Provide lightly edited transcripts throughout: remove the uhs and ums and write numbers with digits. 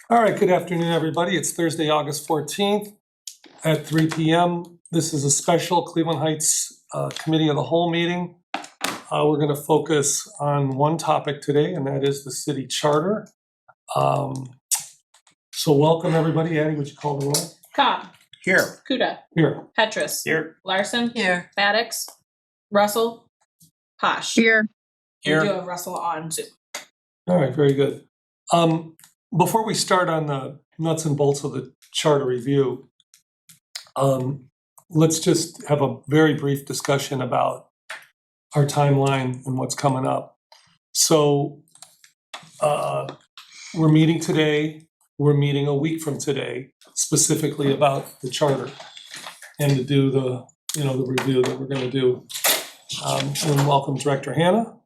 All right, good afternoon, everybody. It's Thursday, August 14th at 3 p.m. This is a special Cleveland Heights Committee of the Whole meeting. We're going to focus on one topic today, and that is the city charter. So welcome, everybody. Addie, would you call the roll? Cobb. Here. Kuda. Here. Petrus. Here. Larson. Here. Maddox. Russell. Posh. Here. We do Here. have Russell on Zoom. All right, very good. Before we start on the nuts and bolts of the charter review, let's just have a very brief discussion about our timeline and what's coming up. So we're meeting today, we're meeting a week from today, specifically about the charter and to do the review that we're going to do. And welcome Director Hannah.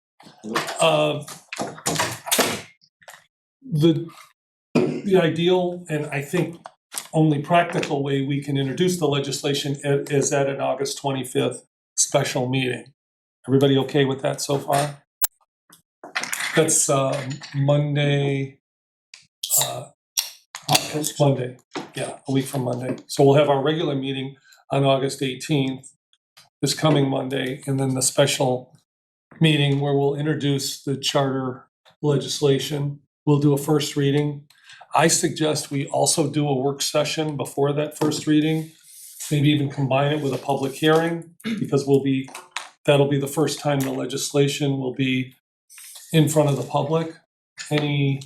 The ideal and I think only practical way we can introduce the legislation is at an August 25th special meeting. Everybody okay with that so far? That's Monday. Monday, yeah, a week from Monday. So we'll have our regular meeting on August 18th, this coming Monday, and then the special meeting where we'll introduce the charter legislation. We'll do a first reading. I suggest we also do a work session before that first reading, maybe even combine it with a public hearing, because that'll be the first time the legislation will be in front of the public. Any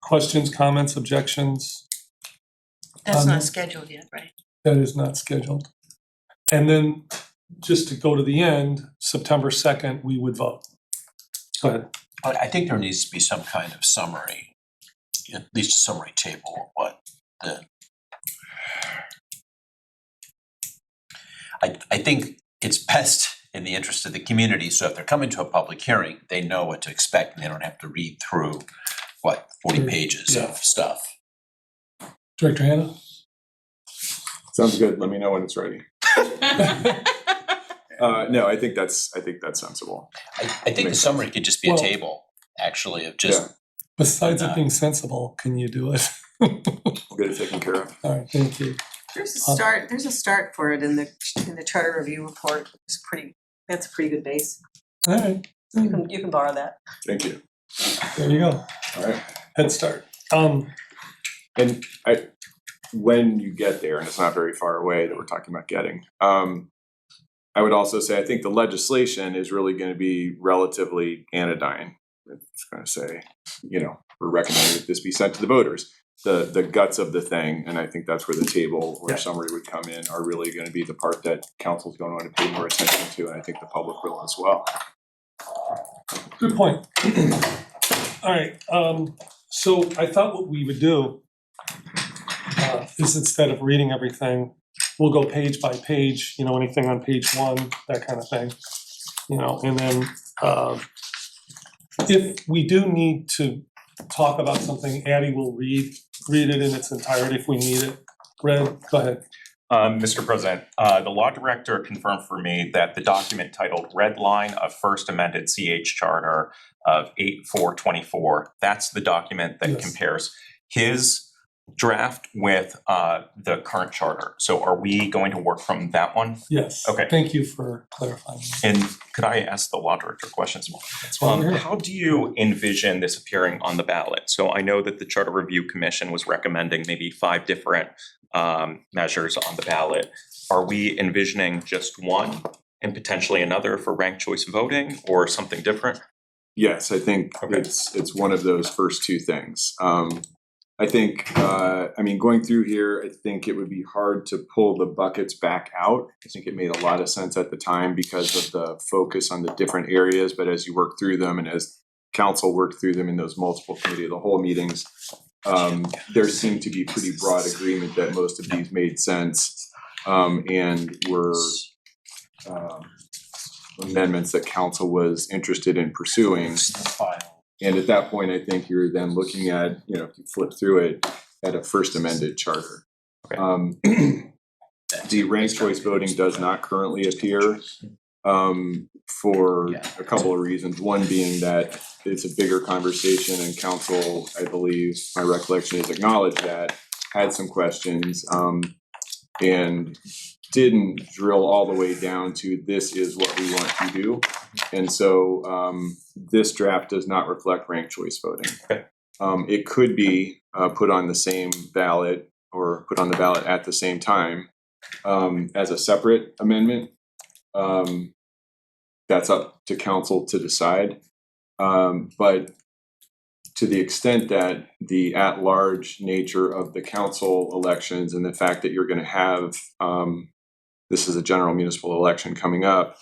questions, comments, objections? That's not scheduled yet, right? That is not scheduled. And then just to go to the end, September 2nd, we would vote. Go ahead. But I think there needs to be some kind of summary, at least a summary table of what the. I think it's best in the interest of the community, so if they're coming to a public hearing, they know what to expect and they don't have to read through, 40 pages of stuff. Director Hannah? Sounds good. Let me know when it's ready. No, I think that's sensible. I think the summary could just be a table, actually, of just. Besides it being sensible, can you do it? We'll get it taken care of. All right, thank you. There's a start for it in the charter review report. That's a pretty good base. All right, You can borrow that. Thank you. there you go. All right. Head start. And when you get there, and it's not very far away that we're talking about getting, I would also say I think the legislation is really going to be relatively anodyne. It's going to say, we're recommending that this be sent to the voters. The guts of the thing, and I think that's where the table or summary would come in, are really going to be the part that council's going to want to pay more attention to, and I think the public will as well. Good point. All right, so I thought what we would do is instead of reading everything, we'll go page by page, anything on page 1, that kind of thing, and then if we do need to talk about something, Addie will read it in its entirety if we need it. Red, go ahead. Mr. President, the law director confirmed for me that the document titled Red Line of First Amended CH Charter of 8/4/24, that's the document that compares his draft with the current charter. So are we going to work from that one? Yes. Okay. Thank you for clarifying. And could I ask the law director questions? That's why we're here. How do you envision this appearing on the ballot? So I know that the Charter Review Commission was recommending maybe 5 different measures on the ballot. Are we envisioning just one and potentially another for ranked choice voting or something different? Yes, I think it's one of those first two things. I think, going through here, I think it would be hard to pull the buckets back out. I think it made a lot of sense at the time because of the focus on the different areas, but as you work through them and as council worked through them in those multiple committee of the whole meetings, there seemed to be pretty broad agreement that most of these made sense and were amendments that council was interested in pursuing. And at that point, I think you're then looking at, if you flip through it, at a first amended charter. The ranked choice voting does not currently appear for Yeah. a couple of reasons. One being that it's a bigger conversation and council, I believe, my recollection is acknowledged that, had some questions, and didn't drill all the way down to this is what we want to do. And so this draft does not reflect ranked choice voting. Okay. It could be put on the same ballot or put on the ballot at the same time as a separate amendment. That's up to council to decide. But to the extent that the at-large nature of the council elections and the fact that you're gonna have, this is a general municipal election coming up,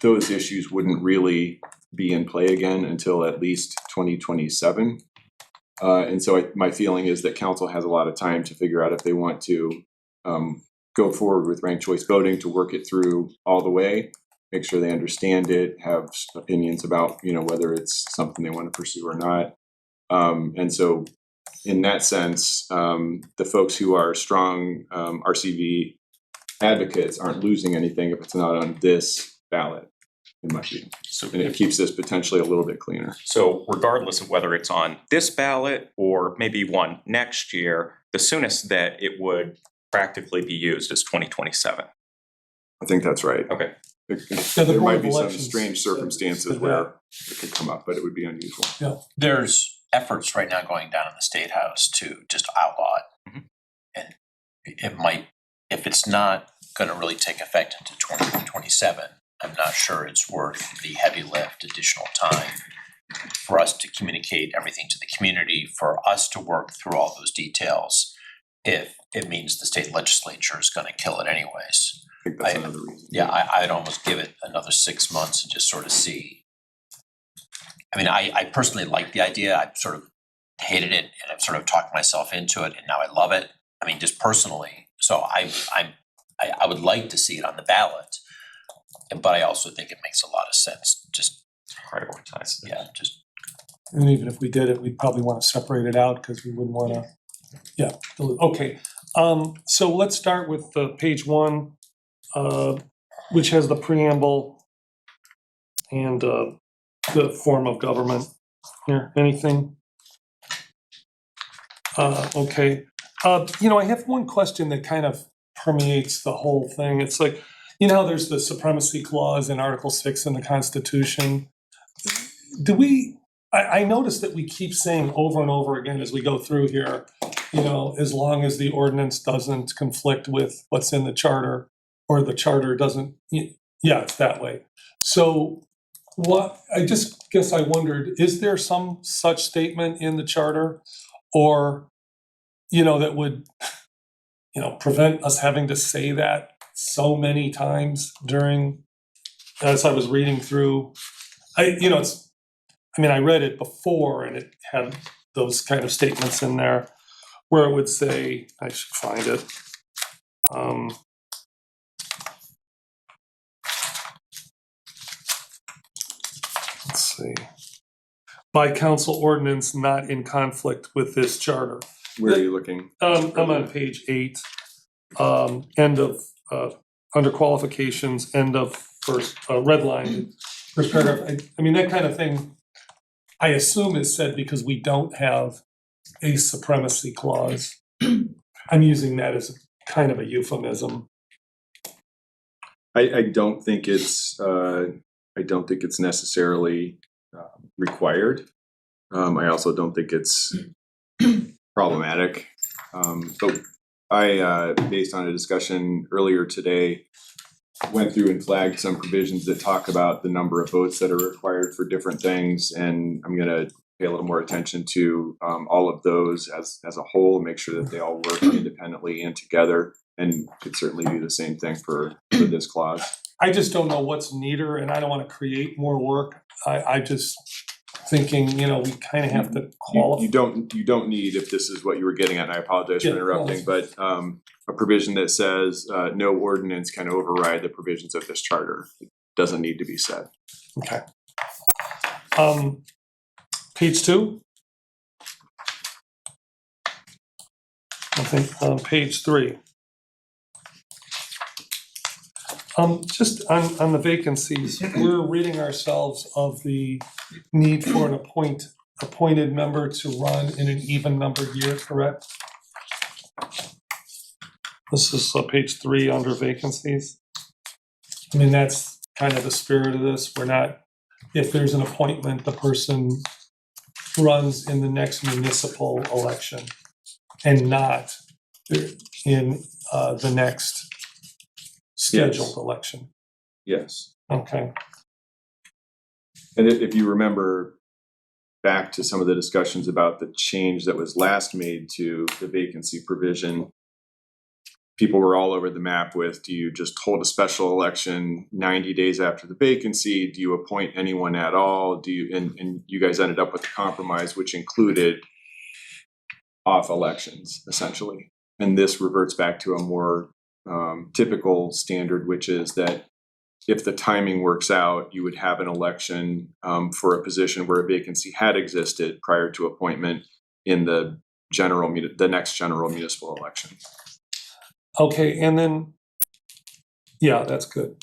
those issues wouldn't really be in play again until at least 2027. And so my feeling is that council has a lot of time to figure out if they want to go forward with ranked choice voting, to work it through all the way, make sure they understand it, have opinions about, you know, whether it's something they want to pursue or not. And so in that sense, the folks who are strong RCV advocates aren't losing anything if it's not on this ballot, in my view. So And it keeps this potentially a little bit cleaner. So regardless of whether it's on this ballot or maybe one next year, the soonest that it would practically be used is 2027. I think that's right. Okay. the There Board might of be some Elections strange said- circumstances said that. where it could come up, but it would be unusual. There's efforts right now going down in the State House to just outlaw it. Mhm. And it might, if it's not gonna really take effect until 2027, I'm not sure it's worth the heavy lift, additional time for us to communicate everything to the community, for us to work through all those details, if it means the state legislature is gonna kill it anyways. I think that's I- another reason. Yeah, I'd almost give it another 6 months and just sort of see. I mean, I personally like the idea. I've sort of hated it and I've sort of talked myself into it and now I love it. I mean, just personally. So I would like to see it on the ballot. But I also think it makes a lot of sense, just, Prioritize. yeah, just, And even if we did it, we'd probably wanna separate it out, cause we wouldn't wanna, yeah, okay. So let's start with page 1, which has the preamble and the form of government. Here, anything? Okay, you know, I have one question that kind of permeates the whole thing. It's like, you know how there's the supremacy clause in Article 6 in the Constitution? Do we, I noticed that we keep saying over and over again as we go through here, you know, as long as the ordinance doesn't conflict with what's in the charter, or the charter doesn't, yeah, it's that way. So I just guess I wondered, is there some such statement in the charter? Or, you know, that would, you know, prevent us having to say that so many times during, as I was reading through, I read it before and it had those kind of statements in there where it would say, I should find it. Let's see. By council ordinance not in conflict with this charter. Where are you looking? I'm on page 8, end of, under qualifications, end of first, red line, first paragraph. I mean, that kind of thing, I assume is said because we don't have a supremacy clause. I'm using that as kind of a euphemism. I don't think it's necessarily required. I also don't think it's problematic. But I, based on a discussion earlier today, went through and flagged some provisions that talk about the number of votes that are required for different things, and I'm gonna pay a little more attention to all of those as a whole, make sure that they all work independently and together, and could certainly do the same thing for this clause. I just don't know what's neater, and I don't want to create more work. I just thinking, you know, we kind of have to qualify. You don't need, if this is what you were getting at, and I apologize for Yeah, interrupting, but a provision that says no ordinance can override the provisions of this charter. It doesn't need to be said. Okay. Page 2. I think page 3. Just on the vacancies, we're ridding ourselves of the need for an appointed member to run in an even numbered year, correct? This is page 3 under vacancies. I mean, that's kind of the spirit of this. We're not, if there's an appointment, the person runs in the next municipal election and not in the next scheduled election. Yes. Okay. And if you remember back to some of the discussions about the change that was last made to the vacancy provision, people were all over the map with, do you just hold a special election 90 days after the vacancy? Do you appoint anyone at all? Do you, and you guys ended up with a compromise which included off elections, essentially. And this reverts back to a more typical standard, which is that if the timing works out, you would have an election for a position where a vacancy had existed prior to appointment in the next general municipal election. Okay, and then, yeah, that's good.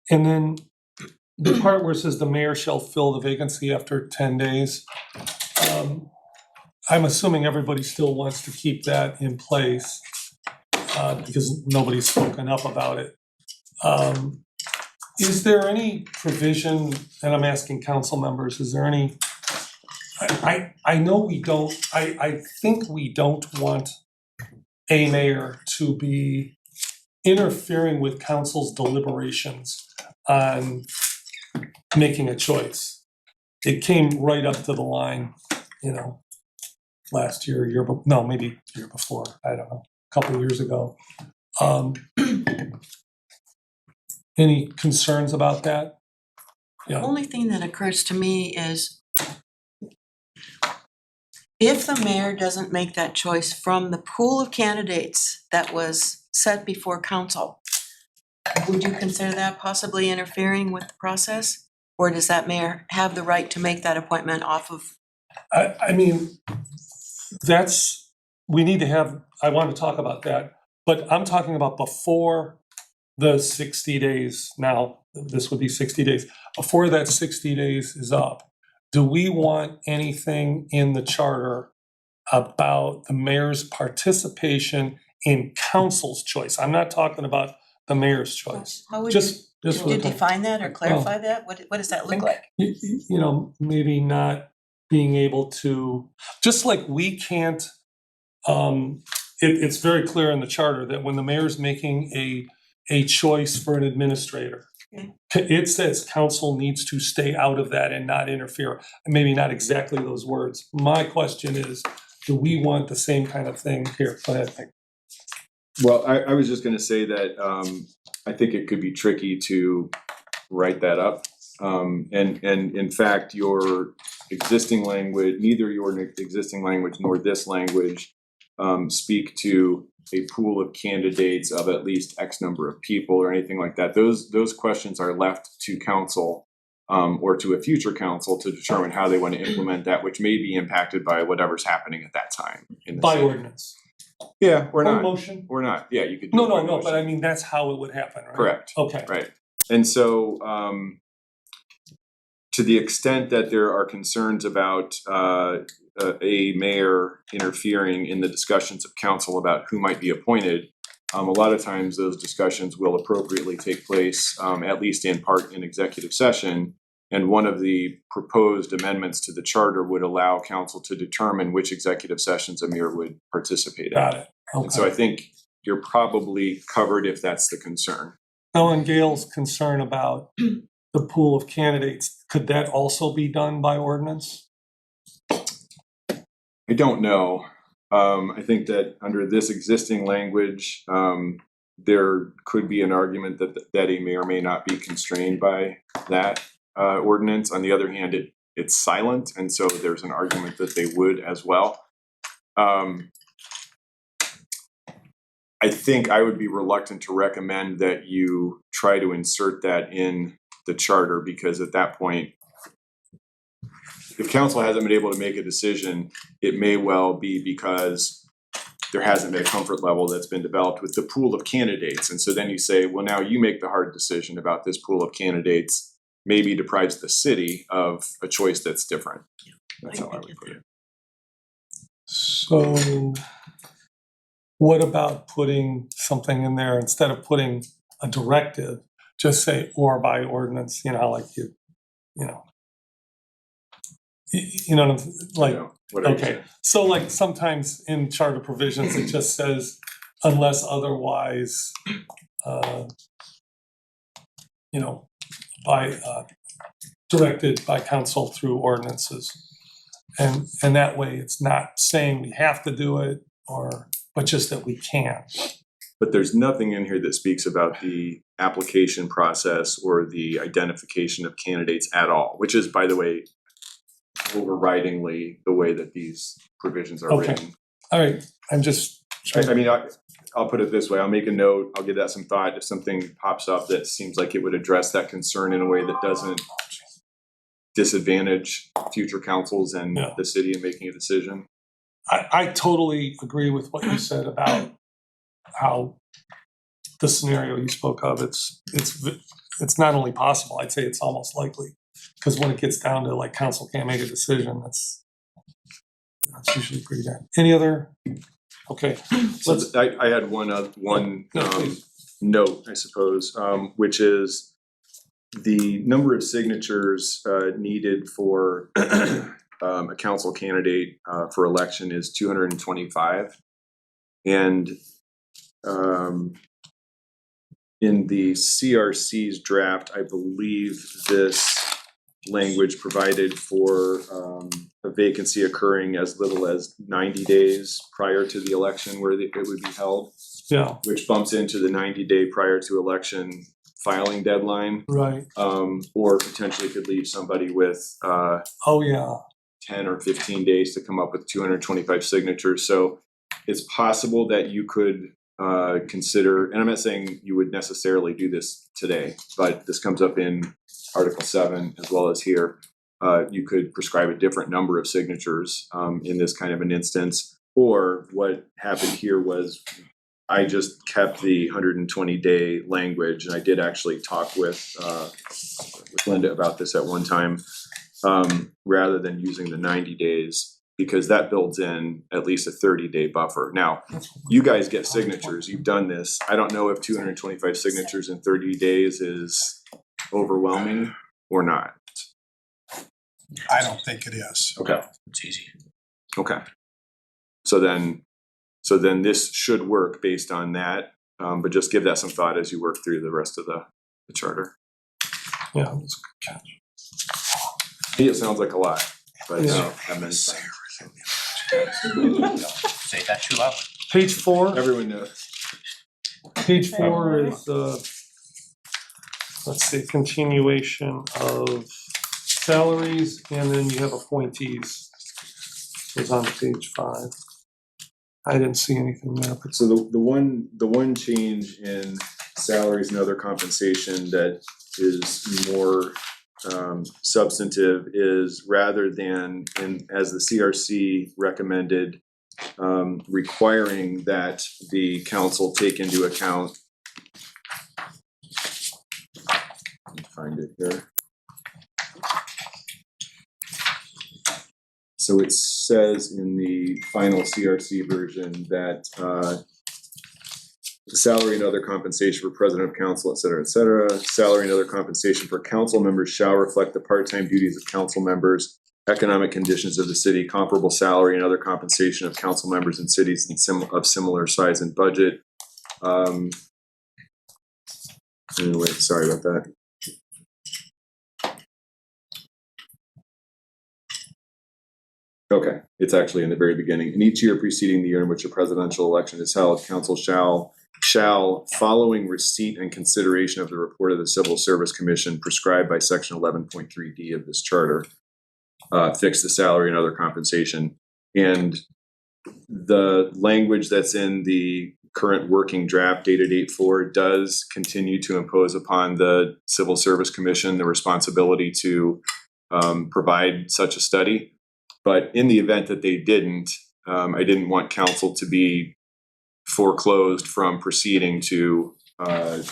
And then the part where it says the mayor shall fill the vacancy after 10 days, I'm assuming everybody still wants to keep that in place because nobody's spoken up about it. Is there any provision, and I'm asking council members, is there any, I know we don't, I think we don't want a mayor to be interfering with council's deliberations on making a choice. It came right up to the line, last year, maybe the year before, I don't know, a couple of years ago. Any concerns about that? The only thing that occurs to me is if the mayor doesn't make that choice from the pool of candidates that was set before council, would you consider that possibly interfering with the process? Or does that mayor have the right to make that appointment off of? I mean, I want to talk about that, but I'm talking about before the 60 days. Now, this would be 60 days. Before that 60 days is up, do we want anything in the charter about the mayor's participation in council's choice? I'm not talking about the mayor's choice. How would Just you for the- define that or clarify that? What does that look like? Maybe not being able to, just like we can't, it's very clear in the charter that when the mayor's making a choice for an administrator, Okay. it says council needs to stay out of that and not interfere. Maybe not exactly those words. My question is, do we want the same kind of thing here? Go ahead, Mike. Well, I was just going to say that I think it could be tricky to write that up. And in fact, your existing language, neither your existing language nor this language speak to a pool of candidates of at least X number of people or anything like that. Those questions are left to council or to a future council to determine how they want to implement that, which may be impacted by whatever's happening at that time. In the By city. ordinance. Yeah, or Or not. motion? Or not. Yeah, you could do No, it by no, but motion. I mean, that's how it would happen, right? Correct. Okay. Right. And so to the extent that there are concerns about a mayor interfering in the discussions of council about who might be appointed, a lot of times those discussions will appropriately take place, at least in part in executive session. And one of the proposed amendments to the charter would allow council to determine which executive sessions a mayor would participate in. Got it. And so I Okay. think you're probably covered if that's the concern. Now, on Gail's concern about the pool of candidates, could that also be done by ordinance? I don't know. I think that under this existing language, there could be an argument that a mayor may not be constrained by that ordinance. On the other hand, it's silent, and so there's an argument that they would as well. I think I would be reluctant to recommend that you try to insert that in the charter, because at that point, if council hasn't been able to make a decision, it may well be because there hasn't been a comfort level that's been developed with the pool of candidates. And so then you say, well, now you make the hard decision about this pool of candidates, maybe deprives the city of a choice that's different. That's how I would put it. So what about putting something in there instead of putting a directive, just say or by ordinance, like you know. You know what I'm, like, You know, what I okay, said. so like sometimes in charter provisions, it just says unless otherwise, by, directed by council through ordinances. And that way it's not saying we have to do it but just that we can. But there's nothing in here that speaks about the application process or the identification of candidates at all, which is, by the way, overridingly the way that these provisions are Okay. written. All right, I'm just. I mean, I'll put it this way, I'll make a note, I'll give that some thought, if something pops up that seems like it would address that concern in a way that doesn't disadvantage future councils and Yeah. the city in making a decision. I totally agree with what you said about how the scenario you spoke of, it's not only possible, I'd say it's almost likely. Because when it gets down to like council can't make a decision, that's usually pretty bad. Any other? Okay, So I had one No, please. note, I suppose, which is the number of signatures needed for a council candidate for election is 225. And in the CRC's draft, I believe this language provided for a vacancy occurring as little as 90 days prior to the election where it would be held, Yeah, which bumps into the 90-day prior to election filing deadline, right. or potentially could leave somebody with Oh, yeah. 10 or 15 days to come up with 225 signatures. So it's possible that you could consider, and I'm not saying you would necessarily do this today, but this comes up in Article 7 as well as here. You could prescribe a different number of signatures in this kind of an instance. Or what happened here was I just kept the 120-day language, and I did actually talk with Linda about this at one time, rather than using the 90 days, because that builds in at least a 30-day buffer. Now, you guys get signatures, you've done this. I don't know if 225 signatures in 30 days is overwhelming or not. I don't think it is. Okay. It's easy. Okay. So then this should work based on that, but just give that some thought as you work through the rest of the charter. Yeah, that's a good catch. To me, it sounds like a lot, but Yeah. that many times. Say that too loudly. Page 4. Everyone knows. Page 4 is, let's see, continuation of salaries, and then you have appointees. It's on page 5. I didn't see anything there, but So the one change in salaries and other compensation that is more substantive is, rather than, as the CRC recommended, requiring that the council take into account. Let me find it here. So it says in the final CRC version that salary and other compensation for president of council, et cetera, salary and other compensation for council members shall reflect the part-time duties of council members, economic conditions of the city, comparable salary and other compensation of council members in cities of similar size and budget. Anyway, sorry about that. Okay, it's actually in the very beginning. In each year preceding the year in which a presidential election is held, council shall, following receipt and consideration of the report of the Civil Service Commission prescribed by section 11.3D of this charter, fix the salary and other compensation. And the language that's in the current working draft dated 8/4 does continue to impose upon the Civil Service Commission the responsibility to provide such a study. But in the event that they didn't, I didn't want council to be foreclosed from proceeding to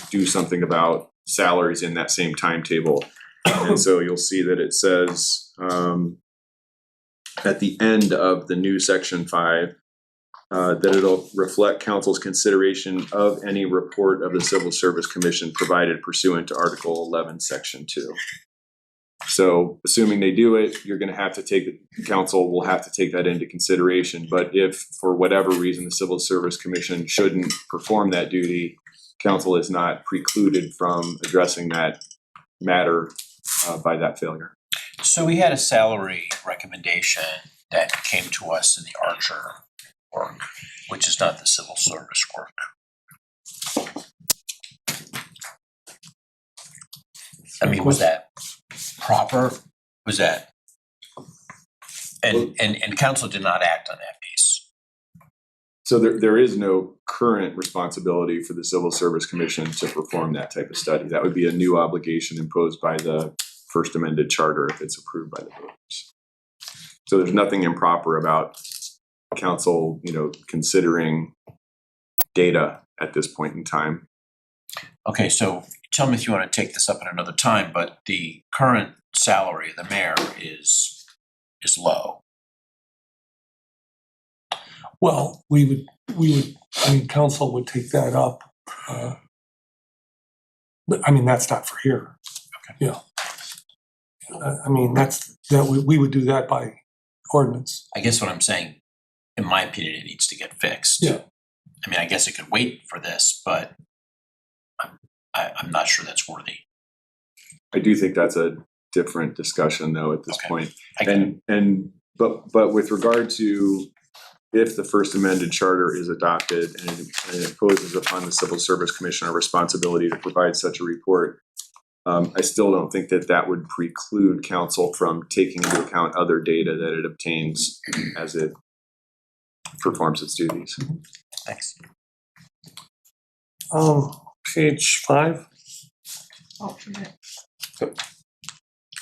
do something about salaries in that same timetable. And so you'll see that it says at the end of the new section 5 that it'll reflect council's consideration of any report of the Civil Service Commission provided pursuant to Article 11, Section 2. So assuming they do it, you're gonna have to council will have to take that into consideration. But if for whatever reason the Civil Service Commission shouldn't perform that duty, council is not precluded from addressing that matter by that failure. So we had a salary recommendation that came to us in the Archer work, which is not the civil service work. I mean, was that proper? Was that? And council did not act on that piece. So there is no current responsibility for the Civil Service Commission to perform that type of study. That would be a new obligation imposed by the first amended charter if it's approved by the voters. So there's nothing improper about council, considering data at this point in time. Okay, so tell me if you want to take this up at another time, but the current salary of the mayor is low. Well, we would, council would take that up. But that's not for here. Okay. Yeah. We would do that by ordinance. I guess what I'm saying, in my opinion, it needs to get fixed. Yeah. I guess it could wait for this, but I'm not sure that's worthy. I do think that's a different discussion though at this Okay. point. I get it. But with regard to if the first amended charter is adopted and it imposes upon the Civil Service Commission a responsibility to provide such a report, I still don't think that would preclude council from taking into account other data that it obtains as it performs its duties. Thanks. Page 5. Oh, forget.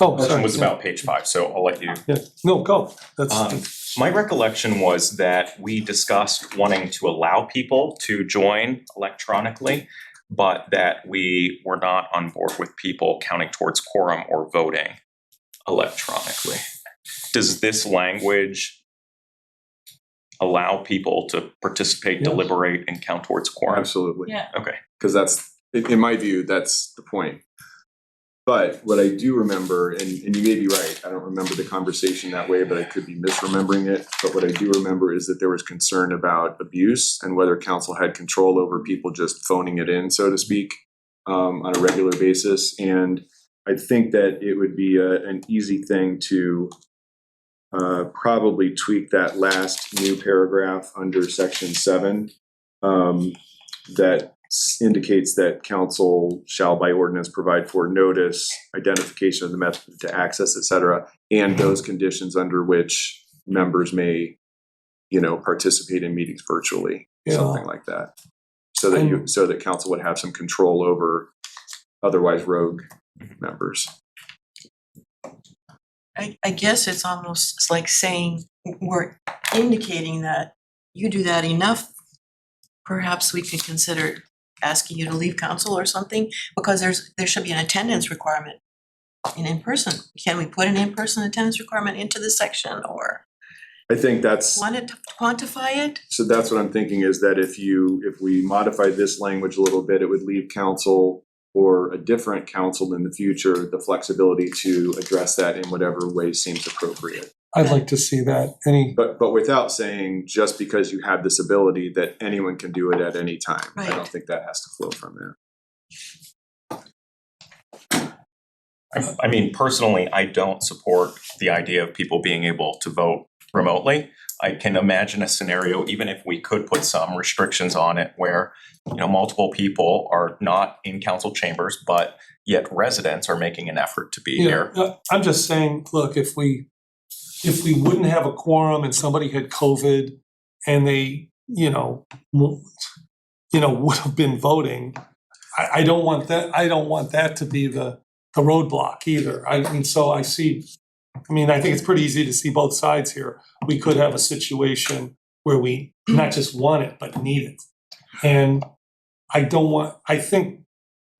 Oh, Question sorry. was about page 5, so I'll let you. Yeah, no, go. That's, My recollection was that we discussed wanting to allow people to join electronically, but that we were not on board with people counting towards quorum or voting electronically. Does this language allow people to participate, Yes. deliberate, and count towards quorum? Absolutely. Yeah. Okay. Because that's, in my view, that's the point. But what I do remember, and you may be right, I don't remember the conversation that way, but I could be misremembering it. But what I do remember is that there was concern about abuse and whether council had control over people just phoning it in, so to speak, on a regular basis. And I think that it would be an easy thing to probably tweak that last new paragraph under section 7 that indicates that council shall by ordinance provide for notice, identification of the method to access, et cetera, and those conditions under which members may, participate in meetings virtually, something like that. So that council would have some control over otherwise rogue members. I guess it's almost like saying, we're indicating that you do that enough, perhaps we could consider asking you to leave council or something, because there should be an attendance requirement in person. Can we put an in-person attendance requirement into the section, or I think that's, want to quantify it? so that's what I'm thinking is that if we modify this language a little bit, it would leave council or a different council in the future the flexibility to address that in whatever way seems appropriate. I'd like to see that. But without saying just because you have this ability that anyone can do it at any time. I don't Right. think that has to flow from there. Personally, I don't support the idea of people being able to vote remotely. I can imagine a scenario, even if we could put some restrictions on it, where multiple people are not in council chambers, but yet residents are making an effort to be here. I'm just saying, look, if we wouldn't have a quorum and somebody had COVID and they, would have been voting, I don't want that to be the roadblock either. I think it's pretty easy to see both sides here. We could have a situation where we not just want it, but need it. And I think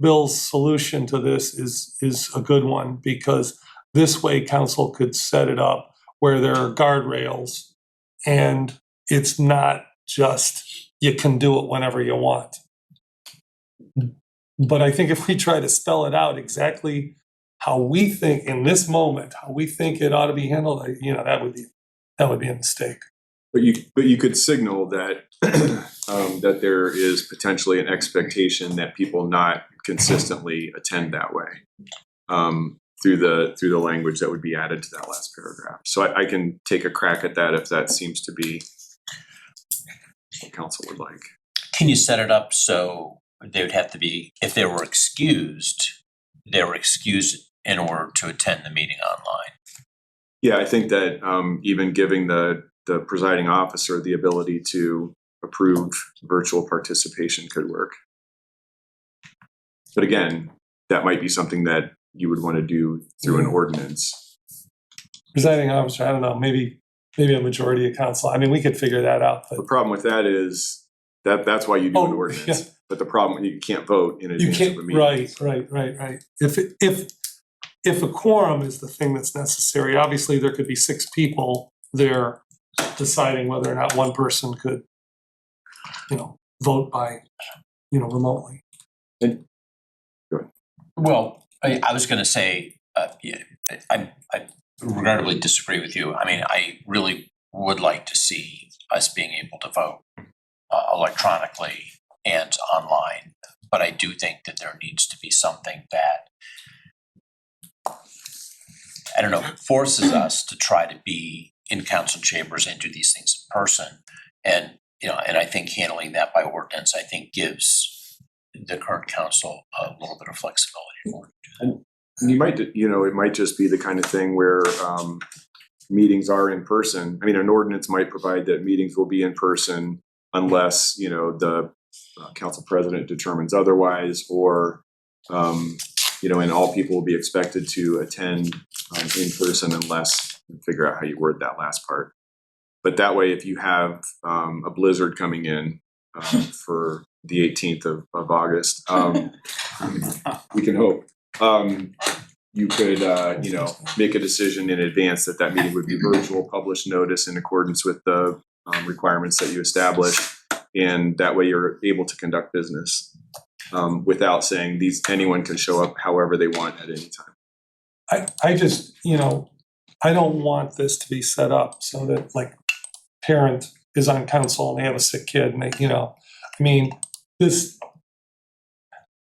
Bill's solution to this is a good one, because this way council could set it up where there are guardrails and it's not just you can do it whenever you want. But I think if we try to spell it out exactly how we think in this moment, how we think it ought to be handled, that would be a mistake. But you could signal that that there is potentially an expectation that people not consistently attend that way through the language that would be added to that last paragraph. So I can take a crack at that if that seems to be what council would like. Can you set it up so they would have to be, if they were excused in order to attend the meeting online? Yeah, I think that even giving the presiding officer the ability to approve virtual participation could work. But again, that might be something that you would want to do through an ordinance. Presiding officer, I don't know, maybe a majority of council. I mean, we could figure that out. But The problem with that is that's why you do an ordinance. Yeah. But the problem, you can't vote in You advance of can't, a meeting. right. If a quorum is the thing that's necessary, obviously there could be 6 people there deciding whether or not one person could, vote by, remotely. Well, I was gonna say, I regrettably disagree with you. I mean, I really would like to see us being able to vote electronically and online, but I do think that there needs to be something that, I don't know, forces us to try to be in council chambers and do these things in person. And, and I think handling that by ordinance, I think gives the current council a little bit of flexibility. You might, it might just be the kind of thing where meetings are in person. I mean, an ordinance might provide that meetings will be in person unless, the council president determines otherwise, or, and all people will be expected to attend in person unless you figure out how you word that last part. But that way, if you have a blizzard coming in for the 18th of August, we can hope. You could, make a decision in advance that meeting would be virtual, publish notice in accordance with the requirements that you establish, and that way you're able to conduct business without saying anyone can show up however they want at any time. I just, I don't want this to be set up so that like parent is on council and they have a sick kid and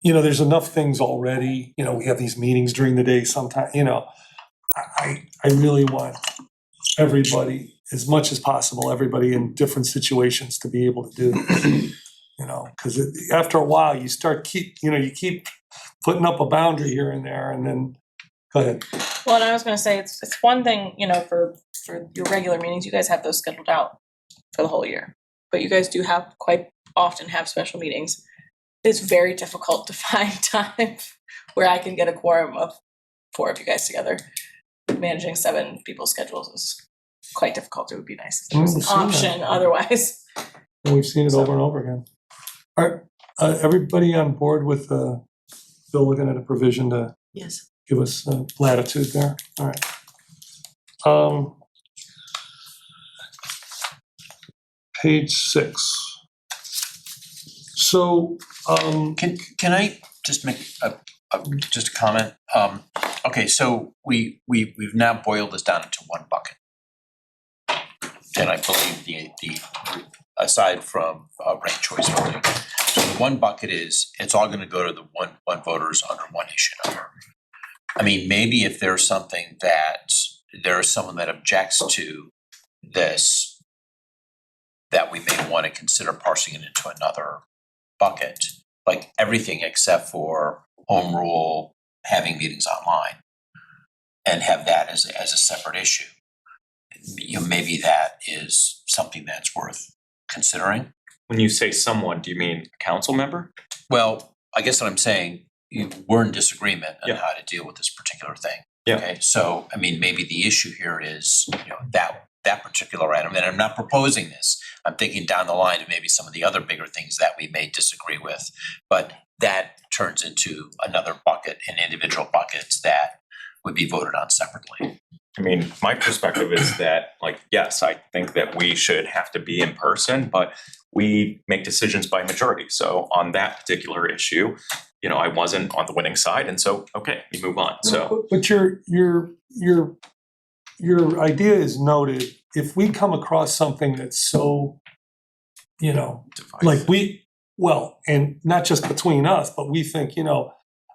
there's enough things already, we have these meetings during the day sometimes, I really want everybody, as much as possible, everybody in different situations to be able to do this, because after a while you keep putting up a boundary here and there, and then, go ahead. Well, and I was gonna say, it's one thing, for your regular meetings, you guys have those scheduled out for the whole year. But you guys do quite often have special meetings. It's very difficult to find time where I can get a quorum of 4 of you guys together. Managing 7 people's schedules is quite difficult. It would be nice if there was an option otherwise. We've seen it over and over again. All right, everybody on board with Bill looking at a provision to Yes. give us latitude there? All right. Page 6. So, Can I just make just a comment? Okay, so we've now boiled this down into one bucket. And I believe the aside from ranked choice voting. So the one bucket is, it's all gonna go to the one voters under one issue number. I mean, maybe if there's something that there is someone that objects to this, that we may wanna consider parsing it into another bucket, like everything except for home rule, having meetings online, and have that as a separate issue. Maybe that is something that's worth considering. When you say someone, do you mean a council member? Well, I guess what I'm saying, we're in disagreement on Yeah. how to deal with this particular thing. Yeah. Okay, so I mean, maybe the issue here is, that that particular item, and I'm not proposing this. I'm thinking down the line of maybe some of the other bigger things that we may disagree with. But that turns into another bucket and individual buckets that would be voted on separately. I mean, my perspective is that, like, yes, I think that we should have to be in person, but we make decisions by majority. So on that particular issue, you know, I wasn't on the winning side, and so, okay, we move on, so. But your idea is noted. If we come across something that's so, you know, like and not just between us, but we think, you know,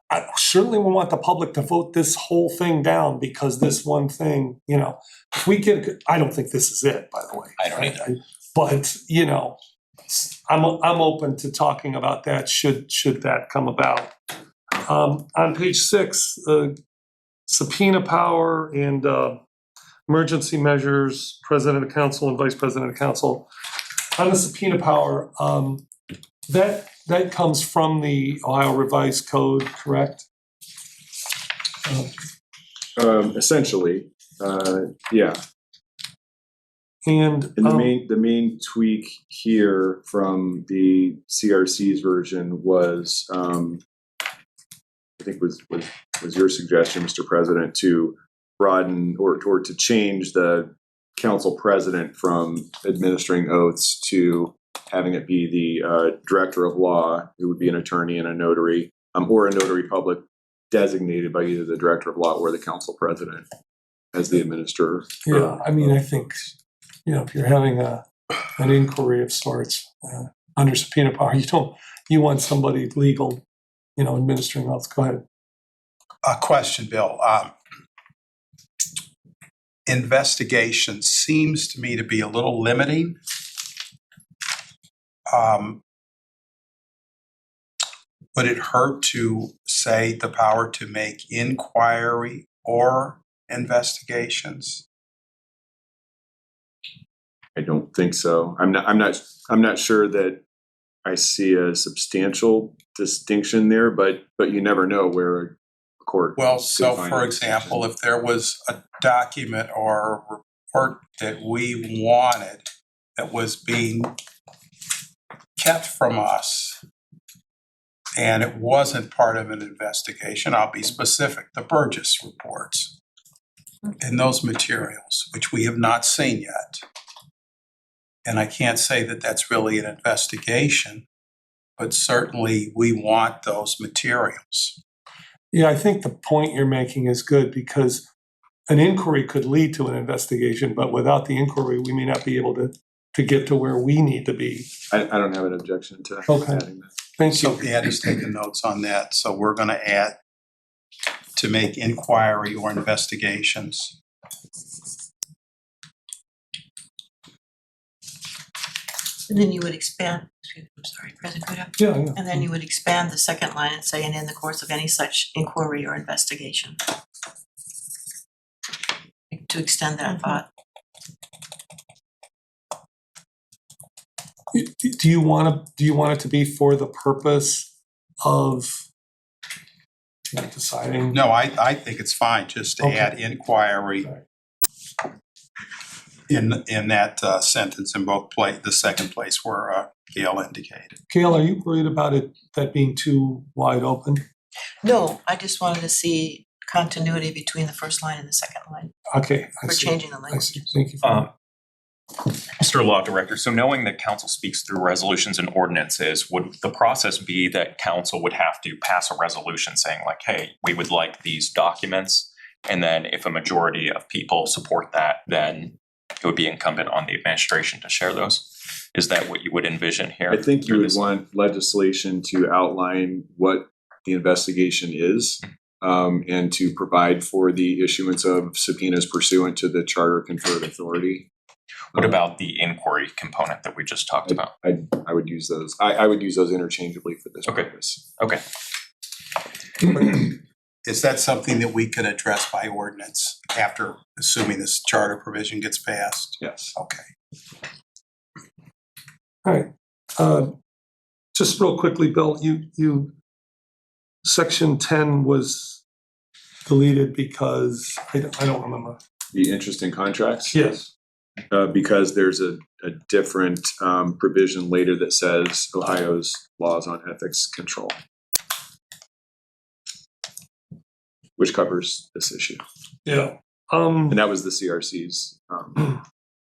I certainly we want the public to vote this whole thing down because this one thing, you know, if we get, I don't think this is it, by the way. I don't either. But, you know, I'm open to talking about that should that come about. On page 6, subpoena power and emergency measures, president of council and vice president of council. On the subpoena power, that comes from the Ohio Revised Code, correct? Essentially, yeah. And The main tweak here from the CRC's version was, I think was your suggestion, Mr. President, to broaden or to change the council president from administering oaths to having it be the director of law, who would be an attorney and a notary, or a notary public designated by either the director of law or the council president as the administrator. yeah, I mean, I think, you know, if you're having an inquiry of sorts under subpoena power, you want somebody legal, you know, administering oaths. Go ahead. A question, Bill. Investigation seems to me to be a little limiting. Would it hurt to say the power to make inquiry or investigations? I don't think so. I'm not sure that I see a substantial distinction there, but you never know where a court. Well, could so find for a example, distinction. if there was a document or a report that we wanted that was being kept from us and it wasn't part of an investigation, I'll be specific, the Burgess reports and those materials, which we have not seen yet. And I can't say that that's really an investigation, but certainly we want those materials. Yeah, I think the point you're making is good because an inquiry could lead to an investigation, but without the inquiry, we may not be able to get to where we need to be. I don't have an objection to Okay. adding that. Thank So you. Addie's taking notes on that, so we're gonna add to make inquiry or investigations. And then you would expand, I'm sorry, President Guido. Yeah, yeah. And then you would expand the second line and say, and in the course of any such inquiry or investigation. To extend that thought. Do you want it to be for the purpose of deciding? No, I think it's fine just to Okay. add inquiry in that sentence in both the second place where Gail indicated. Gail, are you worried about that being too wide open? No, I just wanted to see continuity between the first line and the second line. Okay, I We're see. changing the I language. see. Thank you. For Mr. Law Director, so knowing that council speaks through resolutions and ordinances, would the process be that council would have to pass a resolution saying like, hey, we would like these documents? And then if a majority of people support that, then it would be incumbent on the administration to share those? Is that what you would envision here? I think you through would this? want legislation to outline what the investigation is, and to provide for the issuance of subpoenas pursuant to the charter conferred authority. What about the inquiry component that we just talked about? I would use those. I would use those interchangeably for this Okay. purpose. Okay, Is that something that we could address by ordinance after, assuming this charter provision gets passed? Yes. Okay. All right. Just real quickly, Bill, you section 10 was deleted because I don't remember. The interest in contracts? Yes. because there's a different provision later that says Ohio's laws on ethics control, which covers this issue. Yeah. And that was the CRC's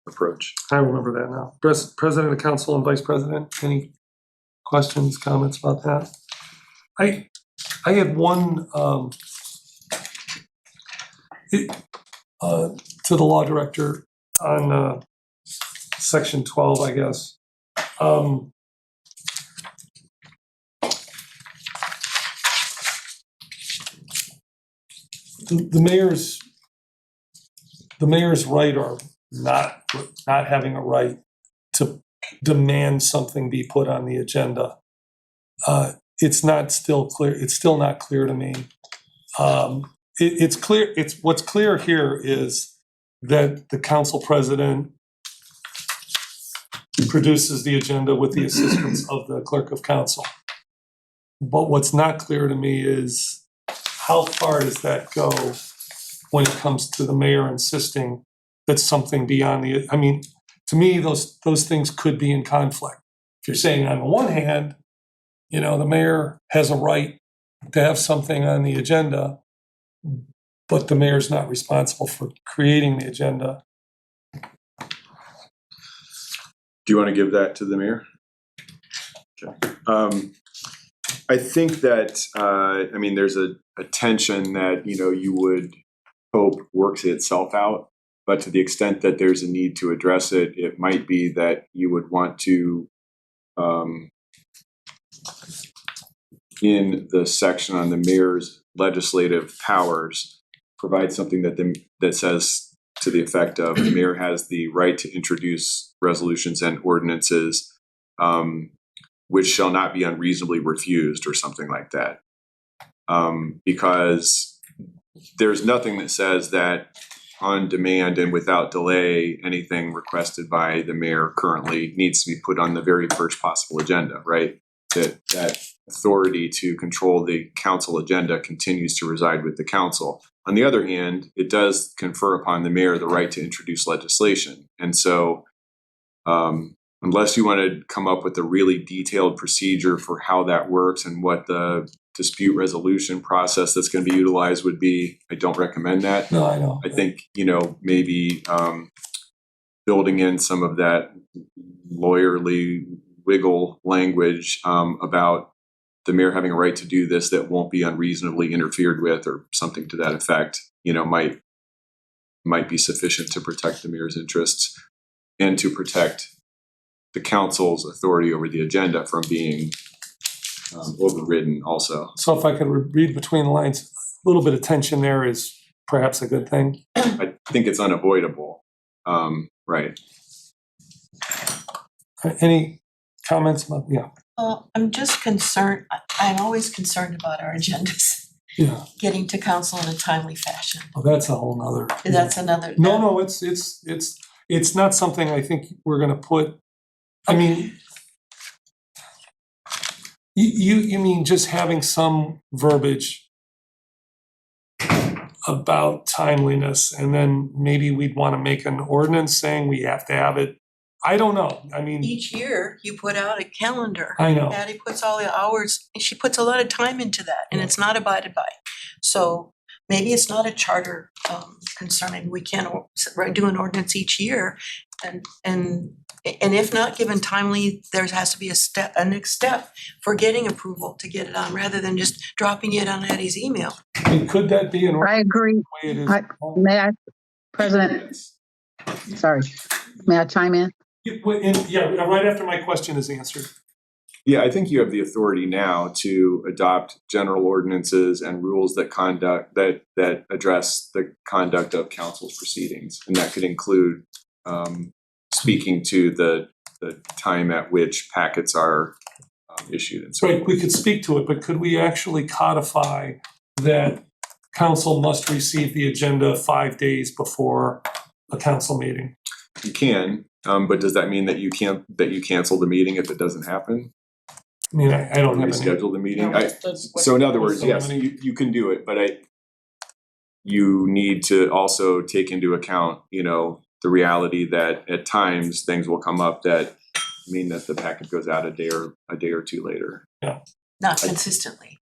approach. I remember that now. President of Council and Vice President, any questions, comments about that? I had one to the law director on section 12, I guess. The mayor's right, or not having a right to demand something be put on the agenda. It's still not clear to me. It's clear. What's clear here is that the council president produces the agenda with the assistance of the clerk of council. But what's not clear to me is how far does that go when it comes to the mayor insisting that something beyond the, I mean, to me, those things could be in conflict. If you're saying on the one hand, you know, the mayor has a right to have something on the agenda, but the mayor's not responsible for creating the agenda. Do you want to give that to the mayor? Okay. I think that, I mean, there's a tension that, you know, you would hope works itself out, but to the extent that there's a need to address it, it might be that you would want to, in the section on the mayor's legislative powers, provide something that says to the effect of the mayor has the right to introduce resolutions and ordinances which shall not be unreasonably refused, or something like that. Because there's nothing that says that on demand and without delay, anything requested by the mayor currently needs to be put on the very first possible agenda, right? That authority to control the council agenda continues to reside with the council. On the other hand, it does confer upon the mayor the right to introduce legislation. And so, unless you want to come up with a really detailed procedure for how that works and what the dispute resolution process that's going to be utilized would be, I don't recommend that. No, I know. I think, you know, maybe building in some of that lawyerly wiggle language about the mayor having a right to do this that won't be unreasonably interfered with, or something to that effect, you know, might be sufficient to protect the mayor's interests and to protect the council's authority over the agenda from being overridden also. So if I could read between the lines, a little bit of tension there is perhaps a good thing. I think it's unavoidable, right? Any comments about, yeah, Well, I'm just concerned, I'm always concerned about our agendas, yeah, getting to council in a timely fashion. well, that's a whole nother. That's another. No, it's not something I think we're gonna put, I mean, you mean just having some verbiage about timeliness, and then maybe we'd wanna make an ordinance saying we have to have it. I don't know, I mean, Each year, you put out a calendar. I know. Patty puts all the hours, and she puts a lot of time into that, and it's not abided by. So maybe it's not a charter concern, maybe we can do an ordinance each year. And if not given timely, there has to be a next step for getting approval to get it on, rather than just dropping it on Eddie's email. and could that be an I agree. way it is? May I, President, sorry, may I chime in? Yeah, right after my question is answered. Yeah, I think you have the authority now to adopt general ordinances and rules that address the conduct of council's proceedings, and that could include speaking to the time at which packets are issued and so Right, forth. we could speak to it, but could we actually codify that council must receive the agenda 5 days before a council meeting? You can, but does that mean that you cancel the meeting if it doesn't happen? I mean, I don't have any. Reschedule the meeting? No, what's the- So in other what's words, the yes, limiting- you can do it, but you need to also take into account, you know, the reality that at times things will come up that mean that the packet goes out a day or two later. Not consistently.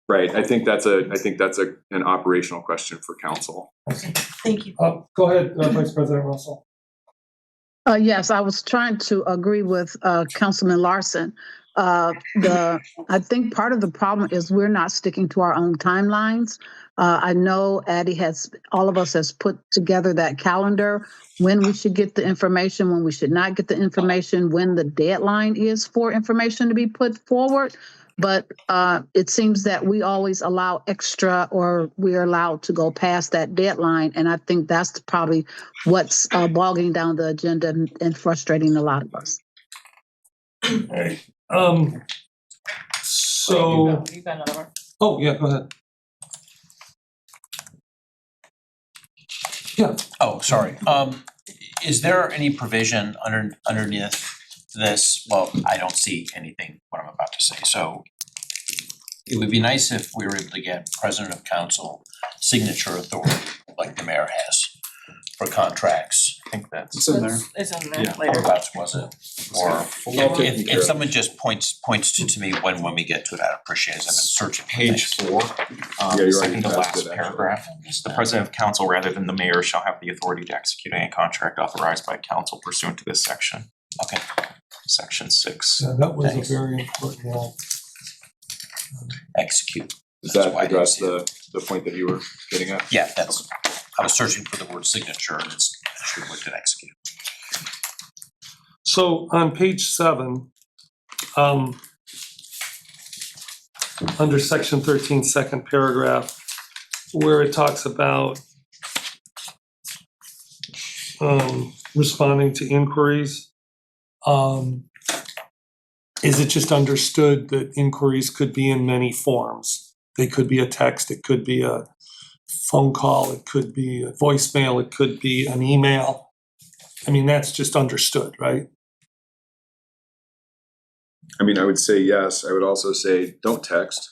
Right, I think that's an operational question for council. Thank you. Go ahead, Vice President Russell. Yes, I was trying to agree with Councilman Larson. I think part of the problem is we're not sticking to our own timelines. I know Addie all of us has put together that calendar, when we should get the information, when we should not get the information, when the deadline is for information to be put forward. But it seems that we always allow extra, or we're allowed to go past that deadline. And I think that's probably what's bogging down the agenda and frustrating a lot of us. Right. So, You got another one. oh, yeah, go ahead. Yeah, Oh, sorry. Is there any provision underneath this? Well, I don't see anything what I'm about to say, so it would be nice if we were able to get president of council signature authority like the mayor has for contracts. I think that's. It's in there. It's in there Yeah. later. Whereabouts was it? Or All taken care if of. someone just points to me when we get to it, I'd appreciate it. I've been searching for Page things. 4, Yeah, you already second to passed last it, actually. paragraph. The president of council rather than the mayor shall have the authority to execute any contract authorized by council pursuant to this section, Okay, section 6. yeah, that was Thanks. a very important one. execute. Does That's that why I didn't address see it. the point that you were getting at? Yeah, I was searching for the word signature and it's should have looked at execute. So on page 7, under section 13, second paragraph, where it talks about responding to inquiries, is it just understood that inquiries could be in many forms? They could be a text, it could be a phone call, it could be a voicemail, it could be an email. I mean, that's just understood, right? I mean, I would say yes. I would also say don't text.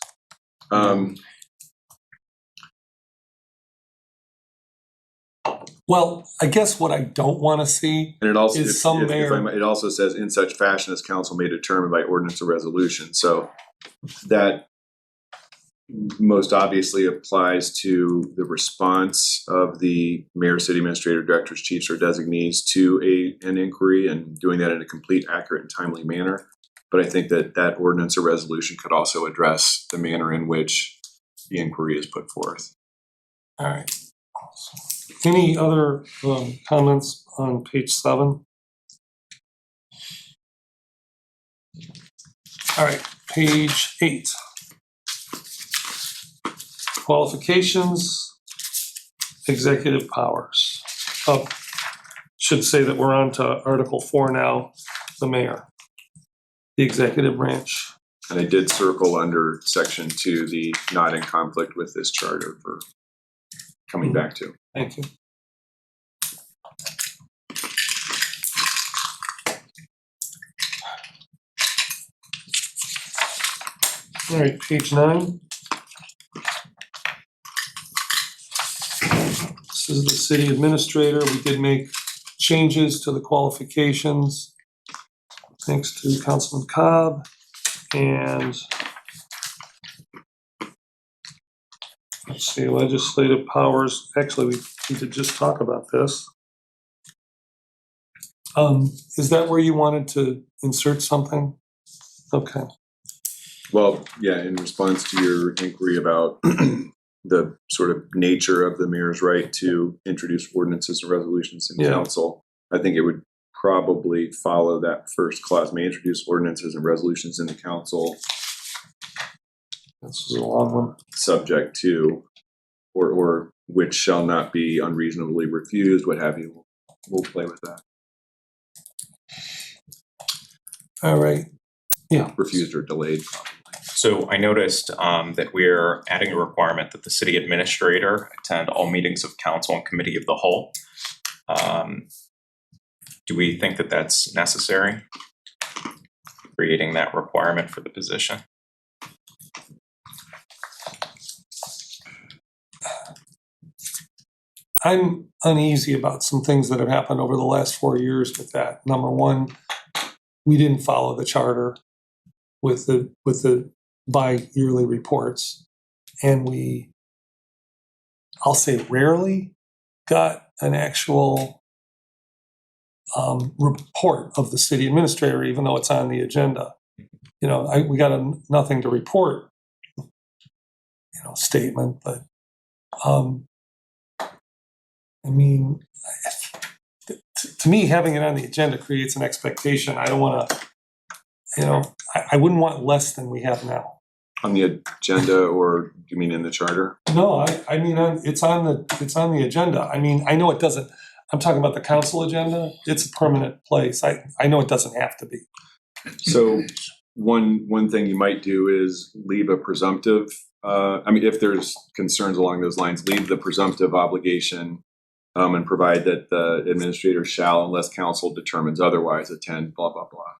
Well, I guess what I don't want to see, And it also, Is if- some if I mayor- might- it also says in such fashion as council may determine by ordinance or resolution. So that most obviously applies to the response of the mayor, city administrator, directors, chiefs, or designees to an inquiry and doing that in a complete, accurate, and timely manner. But I think that ordinance or resolution could also address the manner in which the inquiry is put forth. all right. Any other comments on page 7? All right, page 8. Qualifications, executive powers. Oh, should say that we're on to Article 4 now, the mayor, the executive branch. And I did circle under section 2, the not in conflict with this charter for coming back to. Thank you. All right, page 9. This is the city administrator. We did make changes to the qualifications, thanks to Councilman Cobb. And let's see, legislative powers. Actually, we need to just talk about this. Is that where you wanted to insert something? Okay. Well, yeah, in response to your inquiry about the sort of nature of the mayor's right to introduce ordinances and resolutions in Yeah. council, I think it would probably follow that first clause, may introduce ordinances and resolutions in the council This is a long one. subject to, or which shall not be unreasonably refused, what have you. We'll play with that. All right. Yeah. Refused or delayed, probably. So I noticed that we're adding a requirement that the city administrator attend all meetings of council and committee of the whole. Do we think that that's necessary? Creating that requirement for the position? I'm uneasy about some things that have happened over the last 4 years with that. Number one, we didn't follow the charter with the bi-yearly reports. And we, I'll say rarely, got an actual report of the city administrator, even though it's on the agenda. You know, we got a nothing to report, statement, but I mean, to me, having it on the agenda creates an expectation. I don't want to, I wouldn't want less than we have now. On the agenda, or do you mean in the charter? No, I mean, it's on the agenda. I mean, I know it doesn't, I'm talking about the council agenda. It's a permanent place. I know it doesn't have to be. So one thing you might do is leave a presumptive, if there's concerns along those lines, leave the presumptive obligation and provide that the administrator shall, unless council determines otherwise, attend, blah, blah, blah.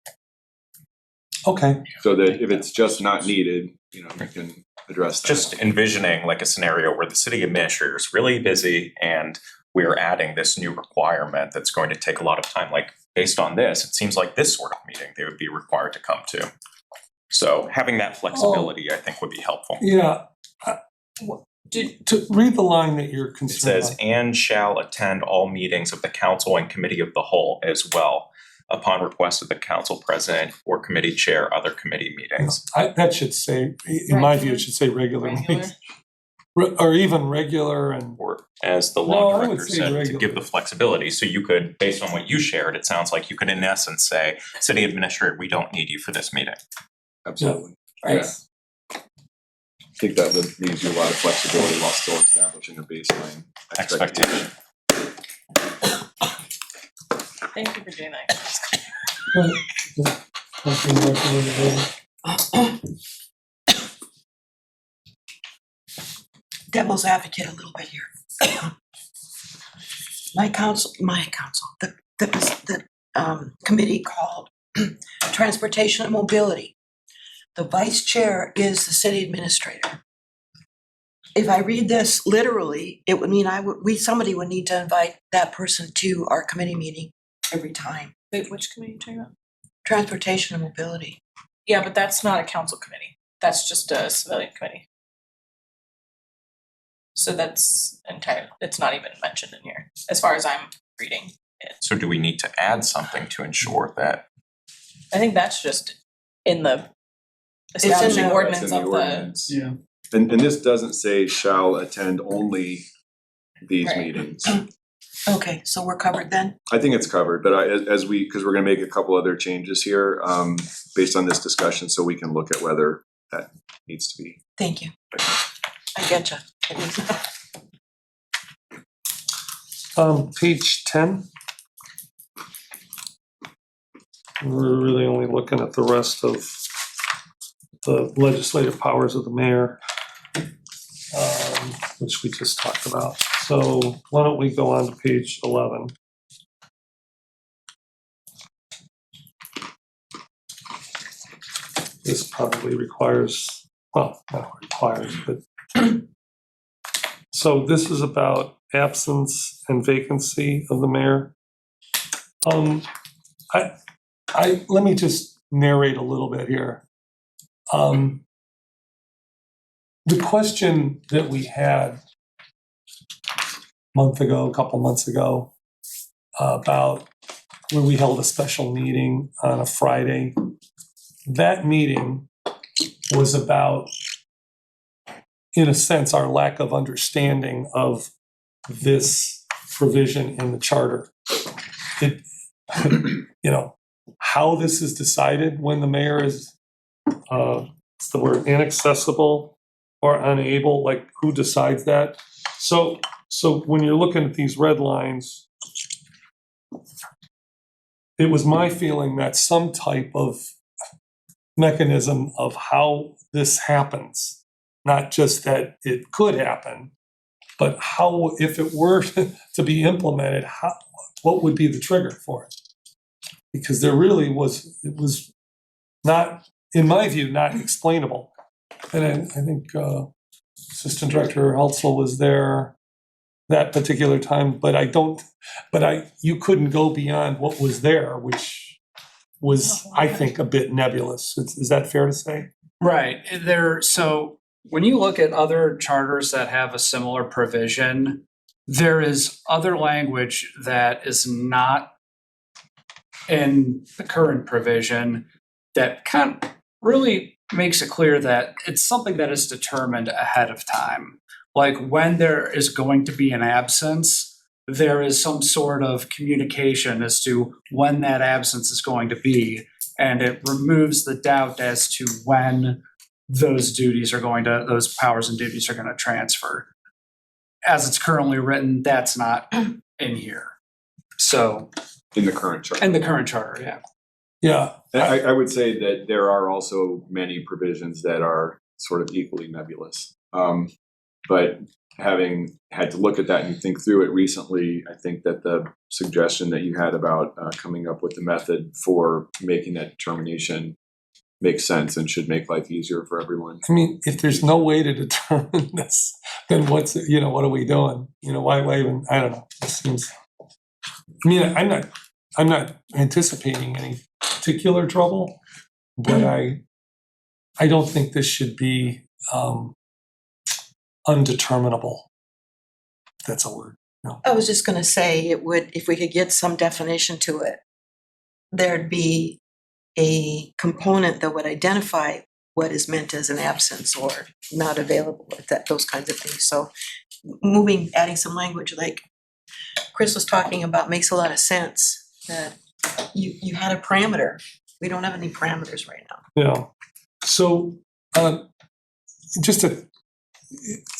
Okay. So that if it's just not needed, you can address that. Just envisioning like a scenario where the city administrator is really busy and we're adding this new requirement that's going to take a lot of time. Like based on this, it seems like this sort of meeting they would be required to come to. So having that flexibility, I think, would be helpful. Yeah. To read the line that you're It concerned says, about. and shall attend all meetings of the council and committee of the whole as well, upon request of the council president or committee chair, other committee meetings. That should say, in my view, it should say regular meetings. Or even regular and. Or as the No, law I would director say said, to regular. give the flexibility. So you could, based on what you shared, it sounds like you could in essence say, city administrator, we don't need you for this meeting. Absolutely. Right. Yeah. I think that leaves you a lot of flexibility while still establishing a baseline expectation. Thank you for doing that. Devil's advocate a little bit here. The committee called Transportation and Mobility. The vice chair is the city administrator. If I read this literally, it would mean somebody would need to invite that person to our committee meeting every time. Wait, which committee are you talking about? Transportation and Mobility. Yeah, but that's not a council committee. That's just a civilian committee. So that's it's not even mentioned in here, as far as I'm reading it. So do we need to add something to ensure that? I think that's just in the in the- establishing That's ordinance That's in of the the. ordinance. Yeah. And this doesn't say shall attend only these Right. meetings. Okay, so we're covered then? I think it's covered, but because we're gonna make a couple other changes here, based on this discussion, so we can look at whether that needs to be. Thank you. I getcha. Page 10. We're really only looking at the rest of the legislative powers of the mayor, which we just talked about. So why don't we go on to page 11? This probably requires, well, not requires, but so this is about absence and vacancy of the mayor. Let me just narrate a little bit here. The question that we had a couple months ago, about where we held a special meeting on a Friday, that meeting was about, in a sense, our lack of understanding of this provision in the charter. It, how this is decided when the mayor is, it's the word inaccessible or unable, like who decides that? So when you're looking at these red lines, it was my feeling that some type of mechanism of how this happens, not just that it could happen, but how, if it were to be implemented, what would be the trigger for it? Because there really it was not, in my view, not explainable. And I think Assistant Director Heltzel was there. that particular time, but you couldn't go beyond what was there, which was, I think, a bit nebulous. Is that fair to say? Right, so when you look at other charters that have a similar provision, there is other language that is not in the current provision that kind of really makes it clear that it's something that is determined ahead of time. Like when there is going to be an absence, there is some sort of communication as to when that absence is going to be, and it removes the doubt as to when those those powers and duties are going to transfer. As it's currently written, that's not in here. So, In the current chart. in the current charter, yeah. Yeah, I would say that there are also many provisions that are sort of equally nebulous. But having had to look at that and think through it recently, I think that the suggestion that you had about coming up with the method for making that determination makes sense and should make life easier for everyone. I mean, if there's no way to determine this, then what are we doing? Why even, I don't know, it seems, I mean, I'm not anticipating any particular trouble, but I don't think this should be undeterminable. That's a word. No. I was just gonna say, it would, if we could get some definition to it, there'd be a component that would identify what is meant as an absence or not available, those kinds of things. So adding some language like Chris was talking about makes a lot of sense, that you had a parameter. We don't have any parameters right now. Yeah. So just to,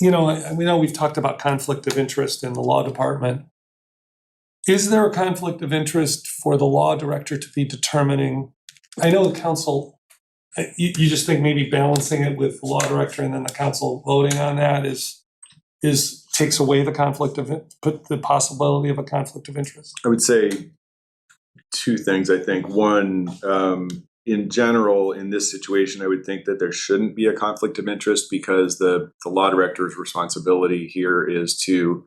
we know we've talked about conflict of interest in the law department. Is there a conflict of interest for the law director to be determining? I know the council, you just think maybe balancing it with the law director and then the council voting on that takes away the possibility of a conflict of interest? I would say two things, I think. One, in general, in this situation, I would think that there shouldn't be a conflict of interest because the law director's responsibility here is to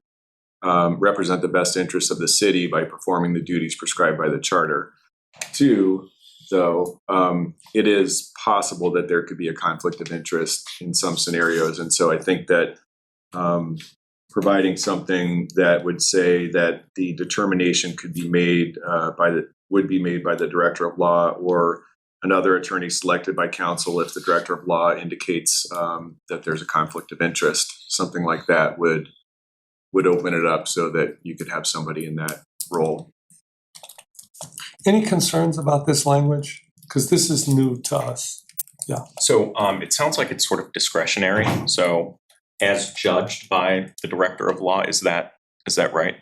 represent the best interests of the city by performing the duties prescribed by the charter. Two, though, it is possible that there could be a conflict of interest in some scenarios. And so I think that providing something that would say that the determination could be made would be made by the director of law or another attorney selected by council if the director of law indicates that there's a conflict of interest. Something like that would open it up so that you could have somebody in that role. Any concerns about this language? Because this is new to us. Yeah. So it sounds like it's sort of discretionary. So as judged by the director of law, is that right?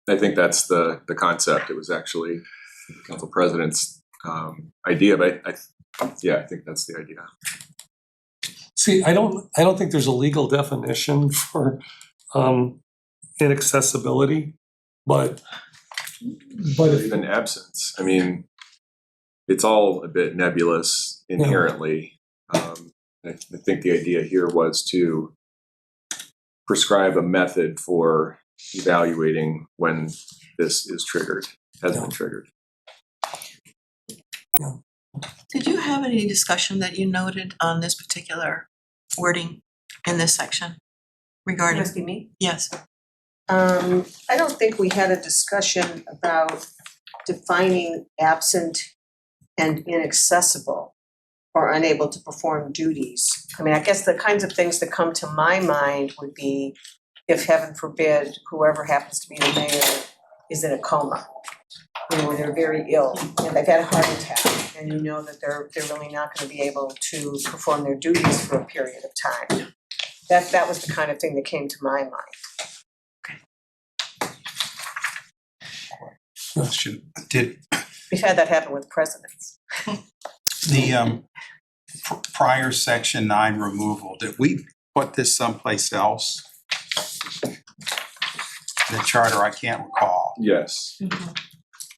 I think that's the concept. It was actually the council president's idea, but I think that's the idea. See, I don't think there's a legal definition for inaccessibility, but Even absence. I mean, it's all a bit nebulous inherently. I think the idea here was to prescribe a method for evaluating when this is triggered, has been triggered. Did you have any discussion that you noted on this particular wording in this section regarding? Asking me? Yes. I don't think we had a discussion about defining absent and inaccessible or unable to perform duties. I mean, I guess the kinds of things that come to my mind would be if, heaven forbid, whoever happens to be the mayor is in a coma, or they're very ill and they've had a heart attack, and you know that they're really not going to be able to perform their duties for a period of time. That was the kind of thing that came to my mind. Question, We've had that happen with presidents. the prior section 9 removal, did we put this someplace else? The charter, I can't recall. Yes,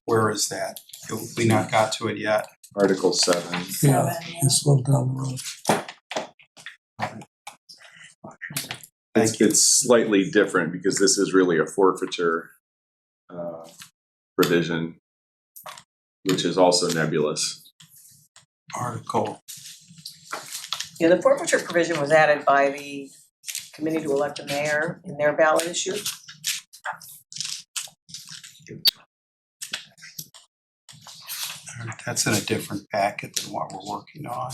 Where is that? Have we not got to it yet? Article 7. yeah, it's a little down the road. It's slightly different because this is really a forfeiture provision, which is also nebulous. Article, Yeah, the forfeiture provision was added by the committee to elect a mayor in their ballot issue. that's in a different packet than what we're working on.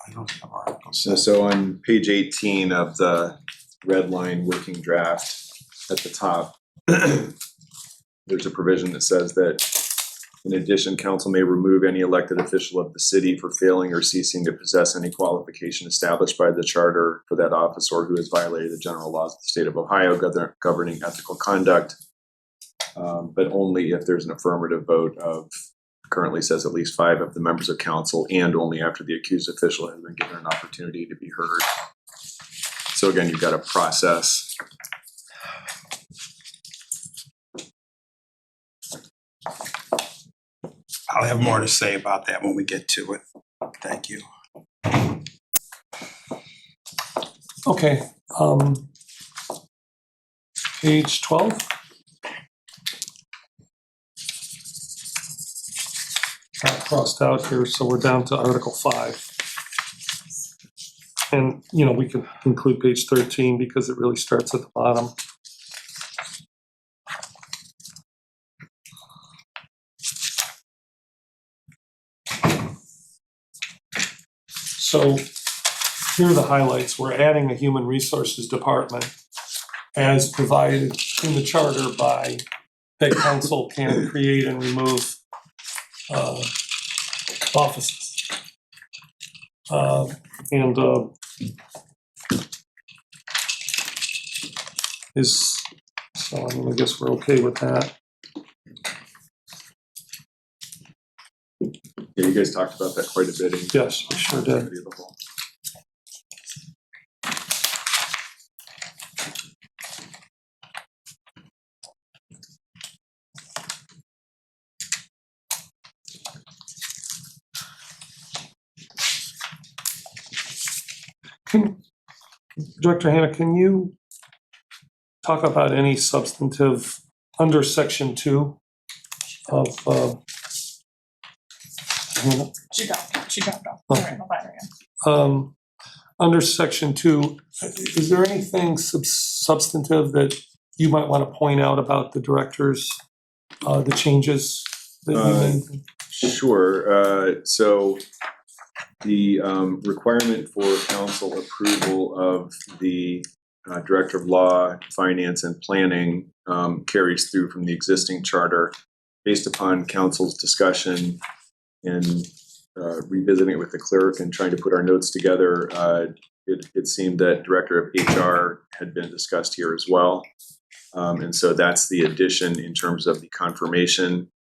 I don't have Article So on page 18 of the red line working draft at the top, there's a provision that says that in addition, council may remove any elected official of the city for failing or ceasing to possess any qualification established by the charter for that office or who has violated the general laws of the state of Ohio governing ethical conduct, but only if there's an affirmative vote of, currently says at least 5 of the members of council, and only after the accused official has been given an opportunity to be heard. So again, you've got a process. I'll have more to say about that when we get to it. Thank you. Okay, page 12. Got crossed out here, so we're down to Article 5. And, you know, we can include page 13 because it really starts at the bottom. So here are the highlights. We're adding a human resources department as provided in the charter by, that council can create and remove offices. So I mean, I guess we're okay with that. Yeah, you guys talked about that quite a bit in Yes, we sure did. committee of the whole. Director Hannah, can you talk about any substantive under section 2 of Hannah? She dropped off. Okay. All right, I'll find her again. Under section 2, is there anything substantive that you might want to point out about the directors, the changes that you made? Sure. So the requirement for council approval of the Director of Law, Finance, and Planning carries through from the existing charter. Based upon council's discussion and revisiting it with the clerk and trying to put our notes together, it seemed that Director of HR had been discussed here as well. And so that's the addition in terms of the confirmation.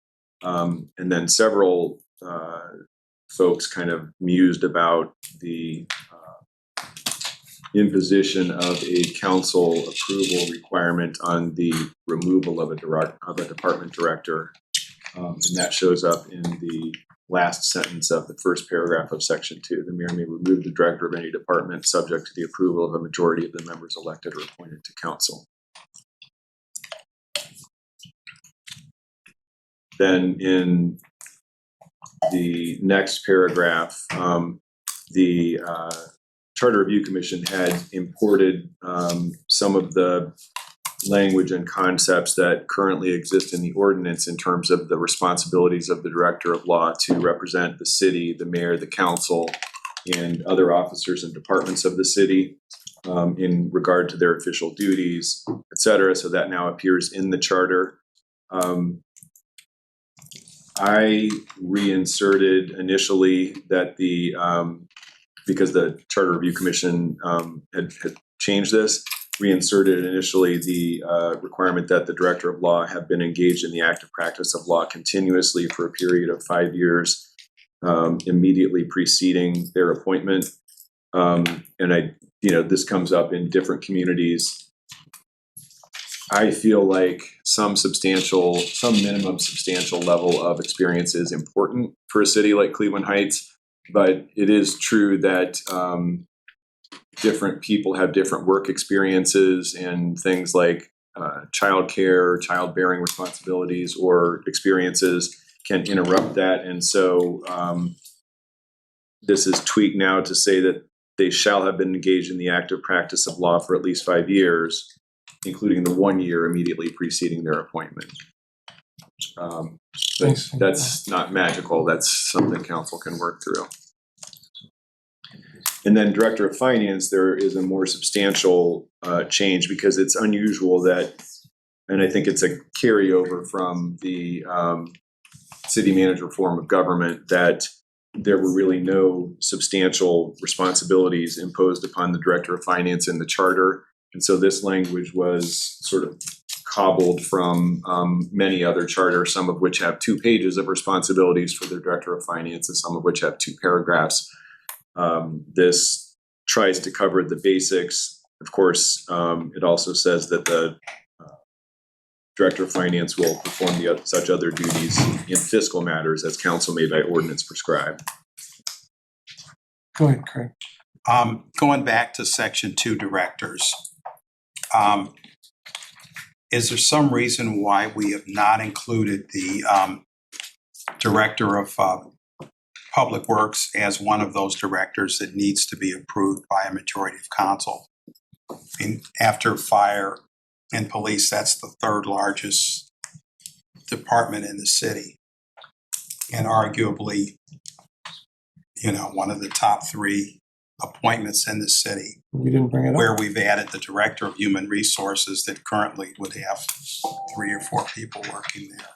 And then several folks kind of mused about the imposition of a council approval requirement on the removal of a department director. And that shows up in the last sentence of the first paragraph of section 2. The mayor may remove the director of any department subject to the approval of a majority of the members elected or appointed to council. Then in the next paragraph, the Charter Review Commission had imported some of the language and concepts that currently exist in the ordinance in terms of the responsibilities of the Director of Law to represent the city, the mayor, the council, and other officers and departments of the city in regard to their official duties, et cetera. So that now appears in the charter. I reinserted initially that because the Charter Review Commission had changed this, reinserted initially the requirement that the Director of Law have been engaged in the active practice of law continuously for a period of 5 years immediately preceding their appointment. And this comes up in different communities. I feel like some minimum substantial level of experience is important for a city like Cleveland Heights, but it is true that different people have different work experiences and things like childcare, childbearing responsibilities or experiences can interrupt that. And so this is tweaked now to say that they shall have been engaged in the active practice of law for at least 5 years, including the 1 year immediately preceding their appointment. That's not magical. That's something council can work through. And then Director of Finance, there is a more substantial change because it's unusual that, and I think it's a carryover from the city manager form of government, that there were really no substantial responsibilities imposed upon the Director of Finance in the charter. And so this language was sort of cobbled from many other charters, some of which have 2 pages of responsibilities for the Director of Finance and some of which have 2 paragraphs. This tries to cover the basics. Of course, it also says that the Director of Finance will perform such other duties in fiscal matters as council may by ordinance prescribe. Go ahead, Craig. Going back to section 2 directors, is there some reason why we have not included the Director of Public Works as one of those directors that needs to be approved by a majority of council? I mean, after fire and police, that's the 3rd largest department in the city. And arguably, you know, one of the top 3 appointments in the city, We didn't bring it up. where we've added the Director of Human Resources that currently would have 3 or 4 people working there.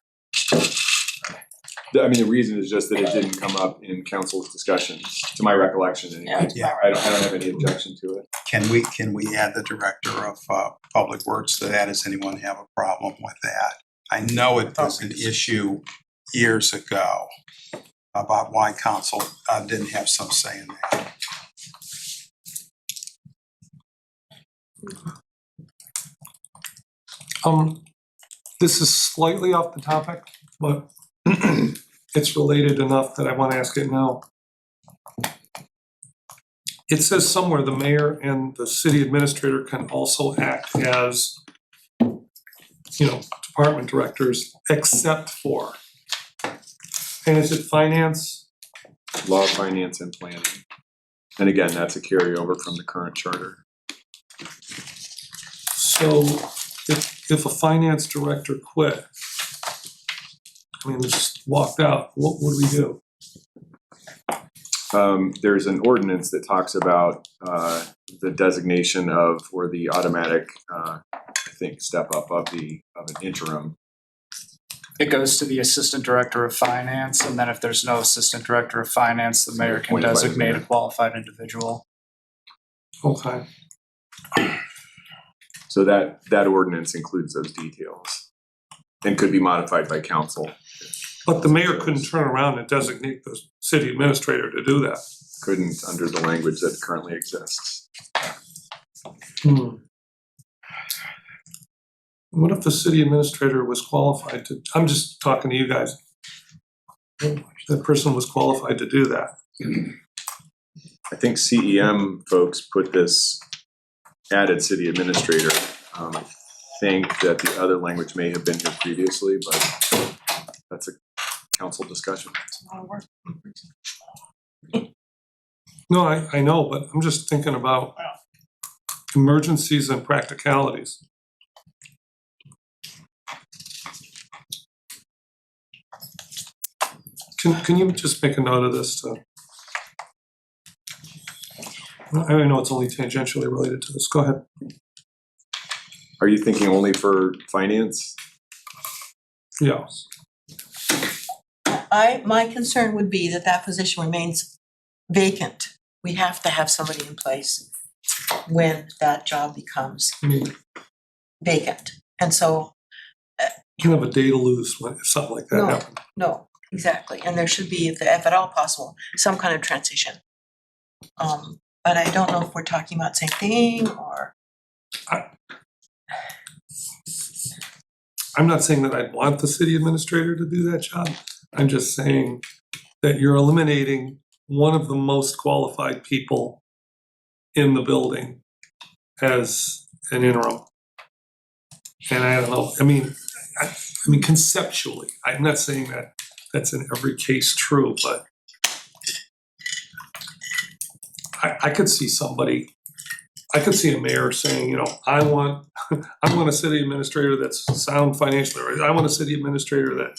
I mean, the reason is just that it didn't come up in council's discussion, to my recollection anyway. Yeah. I don't have any objection to it. Can we add the Director of Public Works to that? Does anyone have a problem with that? I know it was an issue years ago about why council didn't have some say in that. This is slightly off the topic, but it's related enough that I want to ask it now. It says somewhere the mayor and the city administrator can also act as, department directors, except for. And is it finance? Law, finance, and planning. And again, that's a carryover from the current charter. So if a finance director quit, just walked out, what would we do? There's an ordinance that talks about the designation of, or the automatic, step up of an interim. It goes to the assistant director of finance, and then if there's no assistant director of finance, the mayor can Appointed by the designate a mayor. qualified individual. Okay. So that ordinance includes those details and could be modified by council. But the mayor couldn't turn around and designate the city administrator to do that. Couldn't under the language that currently exists. What if the city administrator was qualified to, I'm just talking to you guys. That person was qualified to do that. I think CEM folks put this added city administrator. I think that the other language may have been here previously, but that's a council discussion. No, I know, but I'm just thinking about emergencies and practicalities. Can you just make a note of this too? I know it's only tangentially related to this. Go ahead. Are you thinking only for finance? Yeah. My concern would be that position remains vacant. We have to have somebody in place when that job becomes I mean, vacant. And so, you can have a day to lose when if something like that No. happens. no, exactly. And there should be, if at all possible, some kind of transition. But I don't know if we're talking about the same thing or. I'm not saying that I'd want the city administrator to do that job. I'm just saying that you're eliminating one of the most qualified people in the building as an interim. And I don't know, I mean conceptually, I'm not saying that that's in every case true, but I could see a mayor saying, you know, I want a city administrator that's sound financially, or I want a city administrator that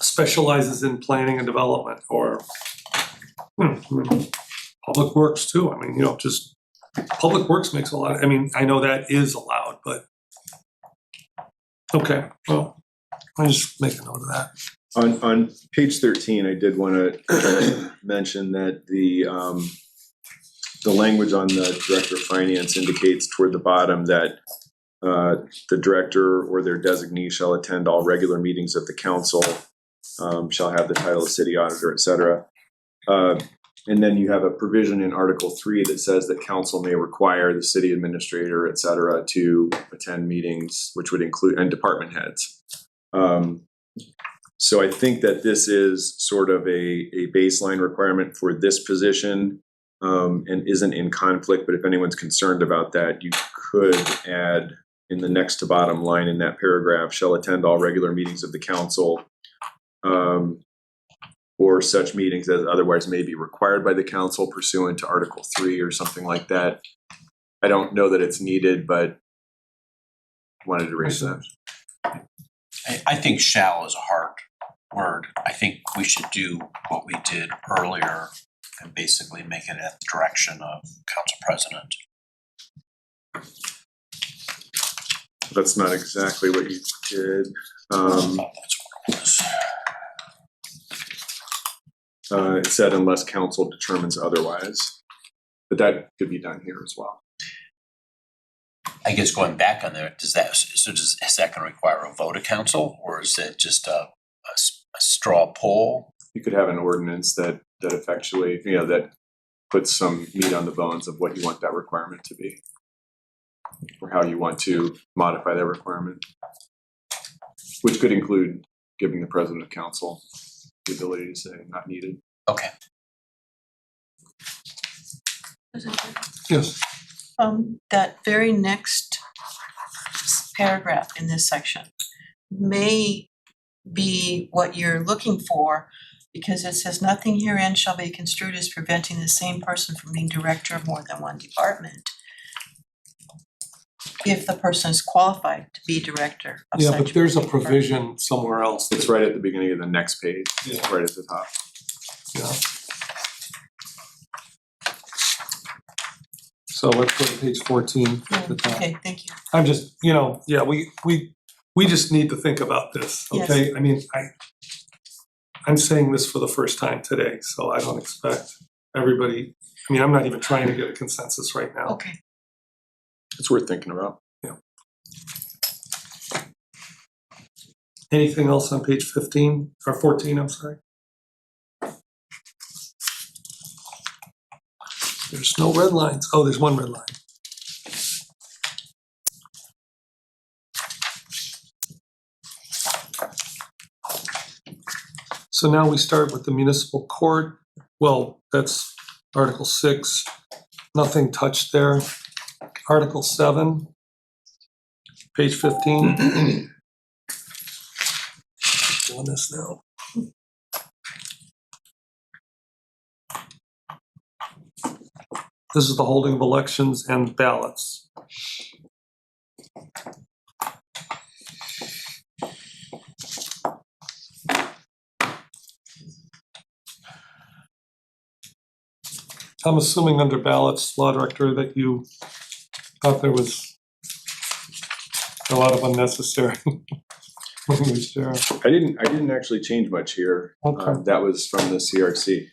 specializes in planning and development, or public works too. I mean, you know, just public works makes a lot, I mean, I know that is allowed, but okay, well, I'll just make a note of that. On page 13, I did want to mention that the language on the director of finance indicates toward the bottom that the director or their designee shall attend all regular meetings of the council, shall have the title of city auditor, et cetera. And then you have a provision in Article 3 that says that council may require the city administrator, et cetera, to attend meetings, which would include, and department heads. So I think that this is sort of a baseline requirement for this position, and isn't in conflict, but if anyone's concerned about that, you could add in the next to bottom line in that paragraph, shall attend all regular meetings of the council, or such meetings as otherwise may be required by the council pursuant to Article 3 or something like that. I don't know that it's needed, but wanted to raise that. I think shall is a hard word. I think we should do what we did earlier and basically make it at the direction of council president. That's not exactly what you did. That's what it was. It said unless council determines otherwise, but that could be done here as well. I guess going back on there, is that going to require a vote of council, or is it just a straw poll? You could have an ordinance that effectually, you know, that puts some meat on the bones of what you want that requirement to be, or how you want to modify that requirement, which could include giving the president of council the ability to say not needed. Okay. Yes. That very next paragraph in this section may be what you're looking for, because it says nothing herein shall be construed as preventing the same person from being director of more than one department if the person is qualified to be director of Yeah, such. but there's a department. provision somewhere else. It's right at the beginning of the next page, Yeah. right at the top. Yeah. So let's go to page 14 at the top. Okay, thank you. I'm just, you know, yeah, we just need to think about this, okay? I mean, I'm saying this for the first time today, so I don't expect everybody, I mean, I'm not even trying to get a consensus right now. Okay. It's worth thinking about. Anything else on page 15 or 14, I'm sorry? There's no red lines. Oh, there's one red line. So now we start with the municipal court. Well, that's Article 6. Nothing touched there. Article 7, page 15. Doing this now. This is the holding of elections and ballots. I'm assuming under ballots, Law Director, that you thought there was a lot of unnecessary language there. I didn't actually change much here. Okay. That was from the CRC.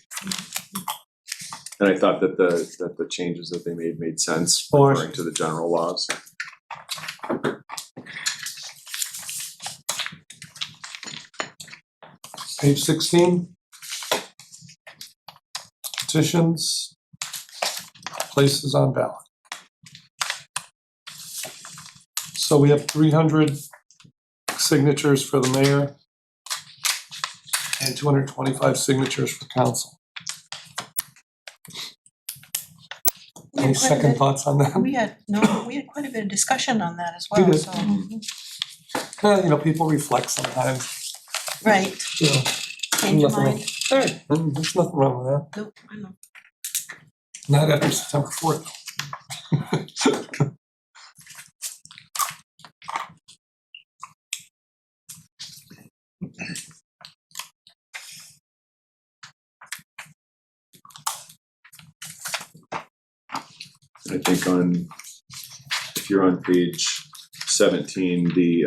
And I thought that the changes that they made sense referring to the general laws. Page 16. Petitions, places on ballot. So we have 300 signatures for the mayor and 225 signatures for council. Any had quite a second bit, thoughts on that? we had quite a bit of discussion on that as We well, did. so, You know, people reflect sometimes, right, you know. change your Nothing wrong. mind. There's nothing wrong with that. Nope, I know. Not after September 4th. I think if you're on page 17, the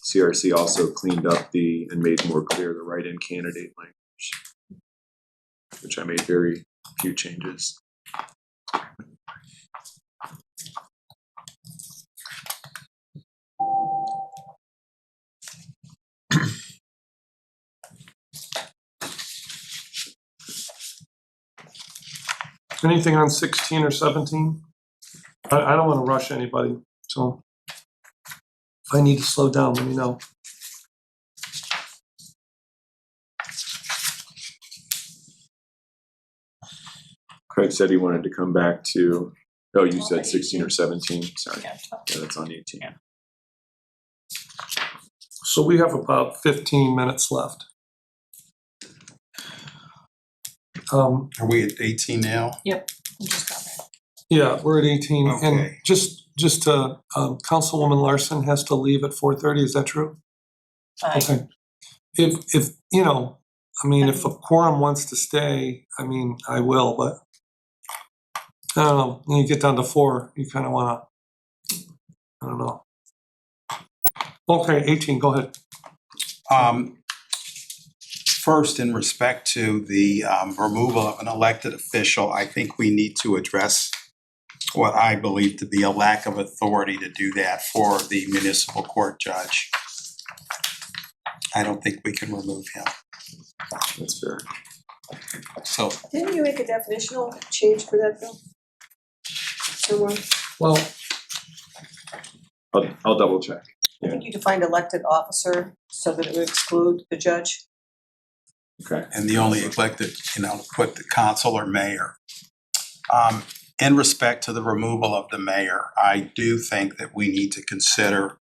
CRC also cleaned up and made more clear the write-in candidate language, which I made very few changes. Anything on 16 or 17? I don't want to rush anybody, so if I need to slow down, let me know. Craig said he wanted to come back to, oh, you said 16 or 17, sorry. Yeah. Yeah, that's on 18. Yeah. So we have about 15 minutes left. Are we at 18 now? We just got there. Yeah, we're at 18, and Okay. just to, Councilwoman Larson has to leave at 4:30, is that true? Okay. If, you know, I mean, if a quorum wants to stay, I mean, I will, but I don't know, when you get down to 4, you kind of want to, I don't know. Okay, 18, go ahead. First, in respect to the removal of an elected official, I think we need to address what I believe to be a lack of authority to do that for the municipal court judge. I don't think we can remove him. That's fair. So Didn't you make a definitional change for that, Bill? Somewhere? Well, I'll double check. I think you defined elected officer so that it would exclude the judge. Okay. and the only elected, put the council or mayor. In respect to the removal of the mayor, I do think that we need to consider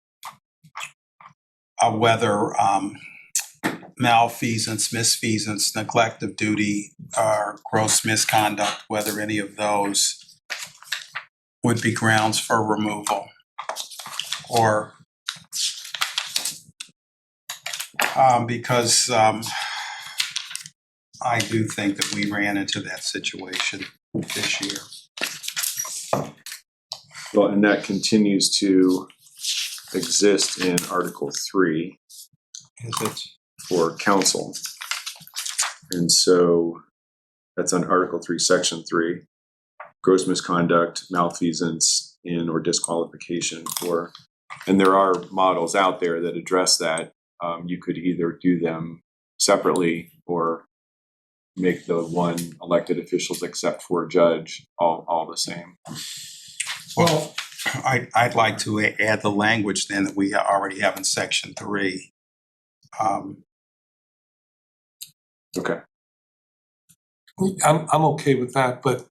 whether malfeasance, misfeasance, neglect of duty, or gross misconduct, whether any of those would be grounds for removal. Or because I do think that we ran into that situation this year. Well, and that continues to exist in Article 3 Is it? for council. And so that's on Article 3, Section 3. Gross misconduct, malfeasance, in or disqualification for, and there are models out there that address that. You could either do them separately or make the one elected officials except for a judge all the same. Well, I'd like to add the language then that we already have in Section 3. Okay. I'm okay with that, but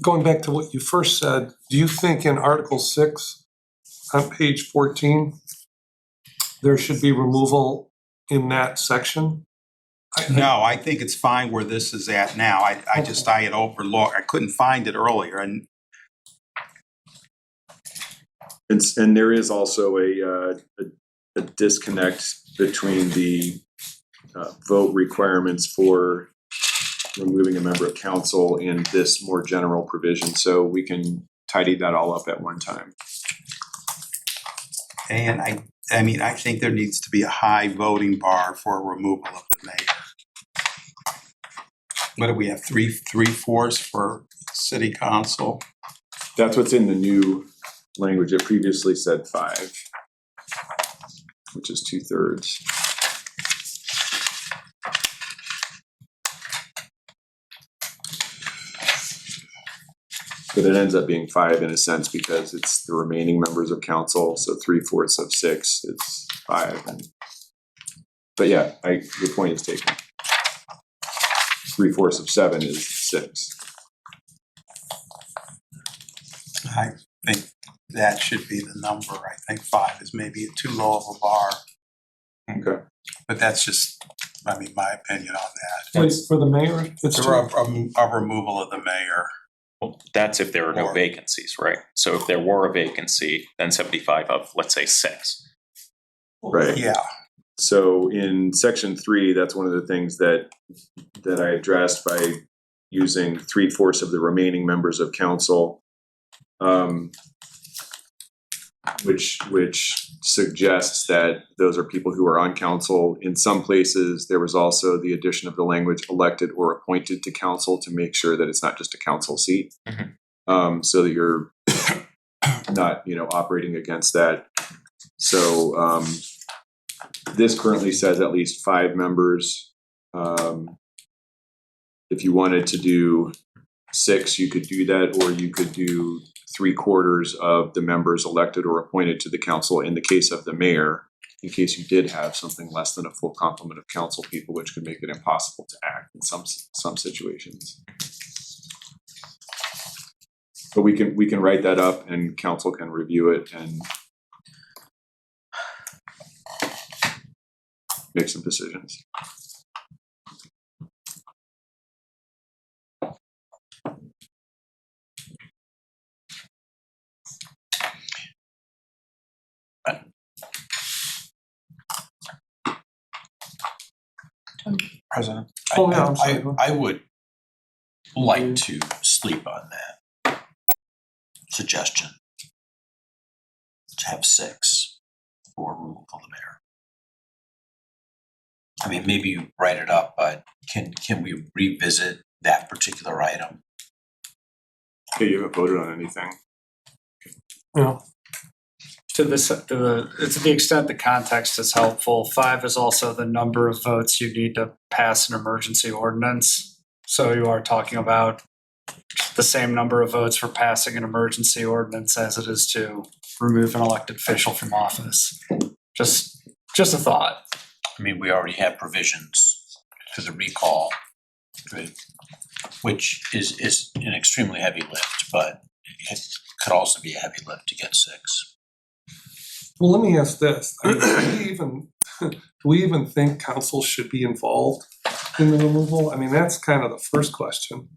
going back to what you first said, do you think in Article 6 on page 14, there should be removal in that section? No, I think it's fine where this is at now. I had overlooked, I couldn't find it earlier, and And there is also a disconnect between the vote requirements for removing a member of council and this more general provision. So we can tidy that all up at one time. and I mean, I think there needs to be a high voting bar for removal of the mayor. What do we have, 3/4 for city council? That's what's in the new language. It previously said 5, which is 2/3. But it ends up being 5 in a sense because it's the remaining members of council. So 3/4 of 6, it's 5. But yeah, your point is taken. 3/4 of 7 is 6. I think that should be the number. I think 5 is maybe too low of a bar, Okay. but that's just, I mean, my opinion on that. Wait, for the mayor, it's There are a removal of the mayor. Well, that's if there are no Or- vacancies, right? So if there were a vacancy, then 75 of, let's say, 6. Right. Yeah, So in section 3, that's one of the things that I addressed by using 3/4 of the remaining members of council. Which suggests that those are people who are on council. In some places, there was also the addition of the language elected or appointed to council to make sure that it's not just a council seat. So that you're not, operating against that. So this currently says at least 5 members. If you wanted to do 6, you could do that, or you could do 3/4 of the members elected or appointed to the council in the case of the mayor, in case you did have something less than a full complement of council people, which could make it impossible to act in some situations. But we can write that up and council can review it and make some decisions. President, Oh, yeah, I'm sorry, go I would like to sleep on that suggestion. To have 6 for removal of the mayor. I mean, maybe you write it up, but can we revisit that particular item? Okay, you haven't voted on anything. To the extent the context is helpful, 5 is also the number of votes you need to pass an emergency ordinance. So you are talking about the same number of votes for passing an emergency ordinance as it is to remove an elected official from office. Just a thought. I mean, we already have provisions for the recall, right, which is an extremely heavy lift, but it could also be a heavy lift to get 6. Well, let me ask this. I mean, do we even think council should be involved in the removal? I mean, that's kind of the first question.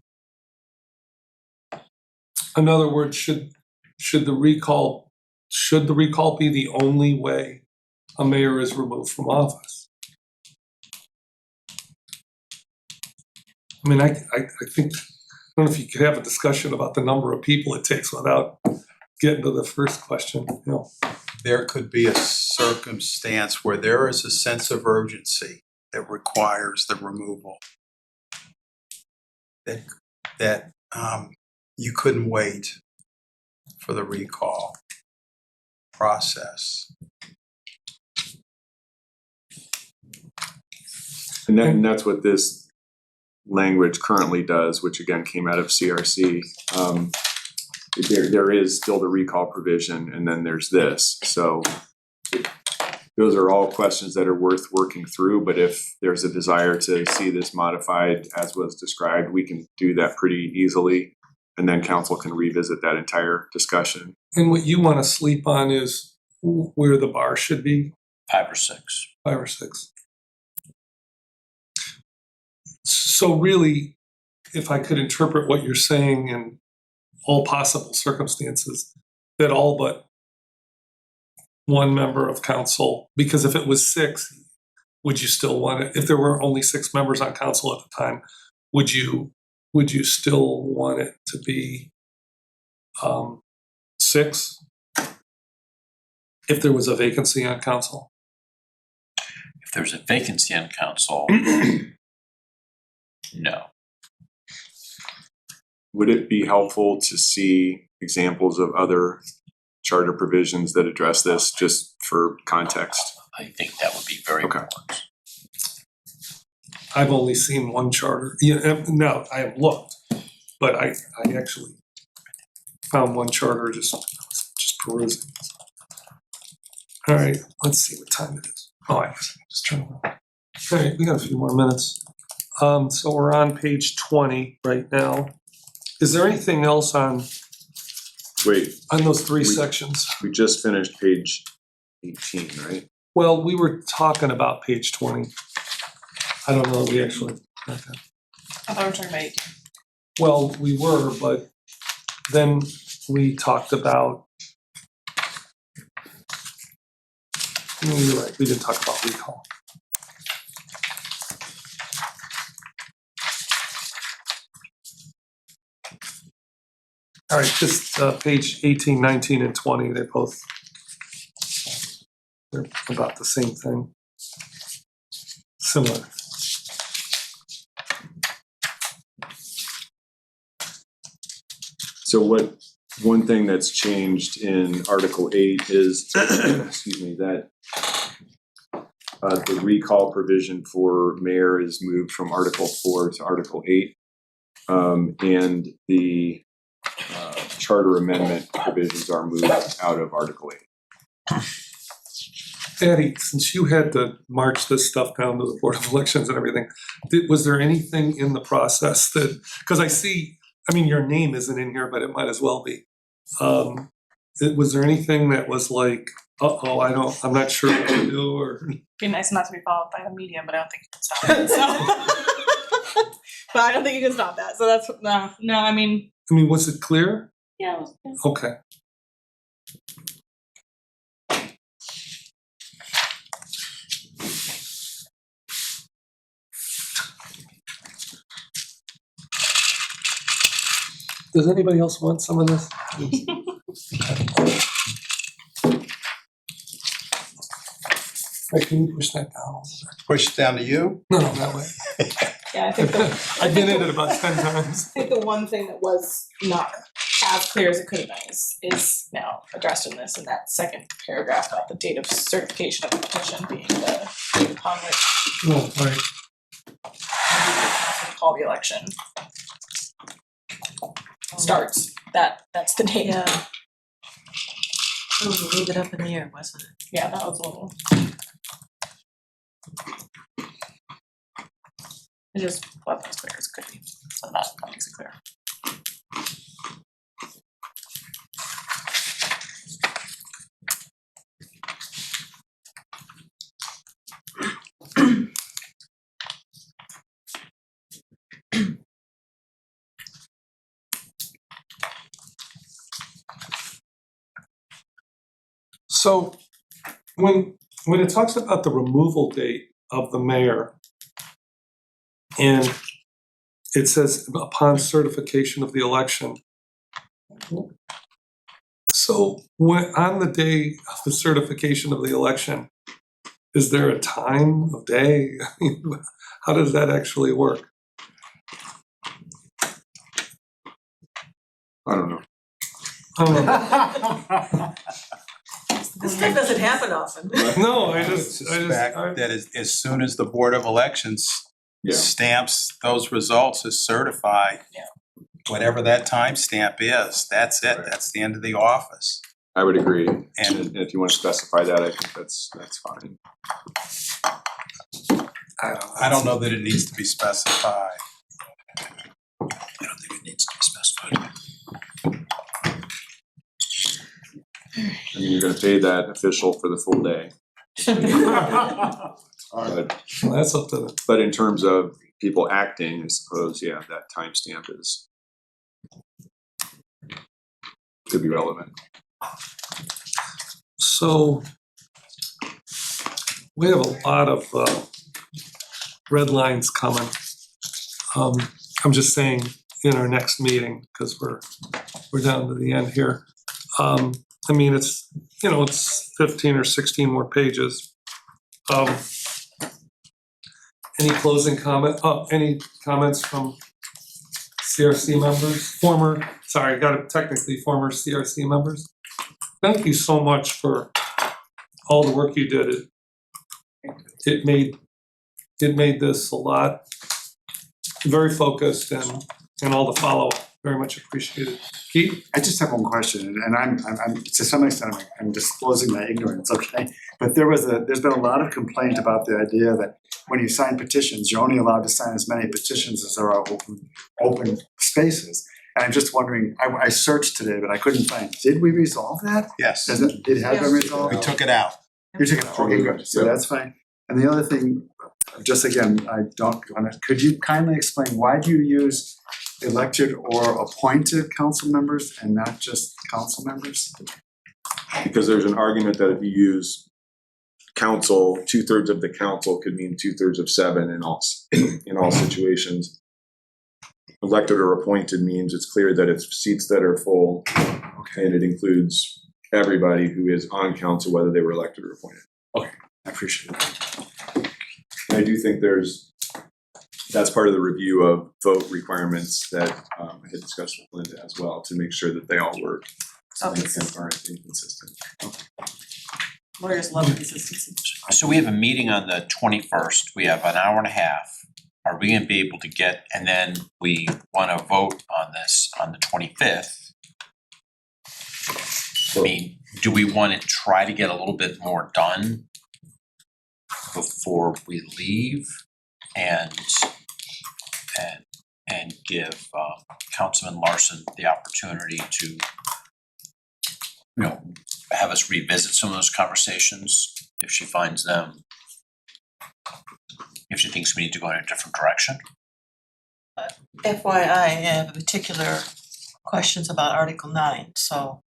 In other words, should the recall be the only way a mayor is removed from office? I mean, I think, I don't know if you could have a discussion about the number of people it takes without getting to the first question, there could be a circumstance where there is a sense of urgency that requires the removal. That you couldn't wait for the recall process. And that's what this language currently does, which again came out of CRC. There is still the recall provision, and then there's this. So those are all questions that are worth working through, but if there's a desire to see this modified as was described, we can do that pretty easily, and then council can revisit that entire discussion. And what you want to sleep on is where the bar should be, 5 or 6. 5 or 6. So really, if I could interpret what you're saying in all possible circumstances, that all but one member of council, because if it was 6, would you still want it? If there were only 6 members on council at the time, would you still want it to be 6? If there was a vacancy on council? If there's a vacancy on council, no. Would it be helpful to see examples of other charter provisions that address this, just for context? I think that would be very Okay. important. I've only seen one charter. No, I have looked, but I actually found one charter just perusing. All right, let's see what time it is. Oh, I just turned it on. All right, we got a few more minutes. So we're on page 20 right now. Is there anything else on Wait, on those three We- sections. we just finished page 18, right? Well, we were talking about page 20. I don't know, we actually, okay. I thought we were talking about 18. Well, we were, but then we talked about. You're right, we didn't talk about recall. All right, just page 18, 19, and 20, they're about the same thing. Similar. So one thing that's changed in Article 8 is, excuse me, that the recall provision for mayor is moved from Article 4 to Article 8. And the charter amendment provisions are moved out of Article 8. Patty, since you had to march this stuff down to the Board of Elections and everything, was there anything in the process that, because I mean, your name isn't in here, but it might as well be. Was there anything that was like, I'm not sure what to do, or? Be nice not to be followed by the media, but I don't think you can stop it, so. But I don't think you can stop that, so that's, no, I mean. I mean, was it clear? Yeah. Okay. Does anybody else want some of this? Right, can you push that down? Push it down to you. No, that way. Yeah, I think I did it about 10 times. I think the one thing that was not as clear as it could have been is now addressed in this, in that second paragraph about the date of certification of the petition being the date upon which Oh, right. we call the election starts. That's the date. Yeah. It was a little bit up in the air, wasn't it? Yeah, that was a little. It just wasn't as clear as it could be, so that makes it clear. So when it talks about the removal date of the mayor, and it says upon certification of the election. So when on the day of the certification of the election, is there a time of day? How does that actually work? I don't know. I don't know. This stuff doesn't happen often. No, I I would just suspect that as soon as the Board of Elections Yeah. stamps those results as certified, Yeah. whatever that timestamp is, that's it, that's the end of the office. I would agree. And And if you want to specify that, I think that's fine. I don't know that it needs to be specified. I don't think it needs to be specified. I mean, you're gonna pay that official for the full day. That's up to them. But in terms of people acting, I suppose, yeah, that timestamp could be relevant. So we have a lot of red lines coming. I'm just saying in our next meeting, because we're down to the end here. I mean, it's 15 or 16 more pages. Any closing comment? Any comments from CRC members? Former CRC members? Thank you so much for all the work you did. It made this a lot, very focused, and all the follow-up, very much appreciated. Keith? I just have one question, and I'm to some extent I'm disclosing my ignorance, okay? But there's been a lot of complaint about the idea that when you sign petitions, you're only allowed to sign as many petitions as there are open spaces. And I'm just wondering, I searched today, but I couldn't find, did we resolve that? Yes, Has it has been resolved? we took it out. You took it out, okay, good, so that's fine. And the other thing, just again, I don't wanna, could you kindly explain, why do you use elected or appointed council members and not just council members? Because there's an argument that if you use council, 2/3 of the council could mean 2/3 of 7 in all situations. Elected or appointed means it's clear that it's seats that are full, and it includes everybody who is on council, whether they were elected or appointed. I appreciate it. And I do think that's part of the review of vote requirements that I had discussed with Linda as well, to make sure that they all work and aren't inconsistent. Lawyers love consistency. So we have a meeting on the 21st, we have an hour and a half. Are we gonna be able to get, and then we wanna vote on this on the 25th? I mean, do we wanna try to get a little bit more done before we leave and give Councilman Larson the opportunity to, have us revisit some of those conversations if she finds them, if she thinks we need to go in a different direction? FYI, I have particular questions about Article 9, so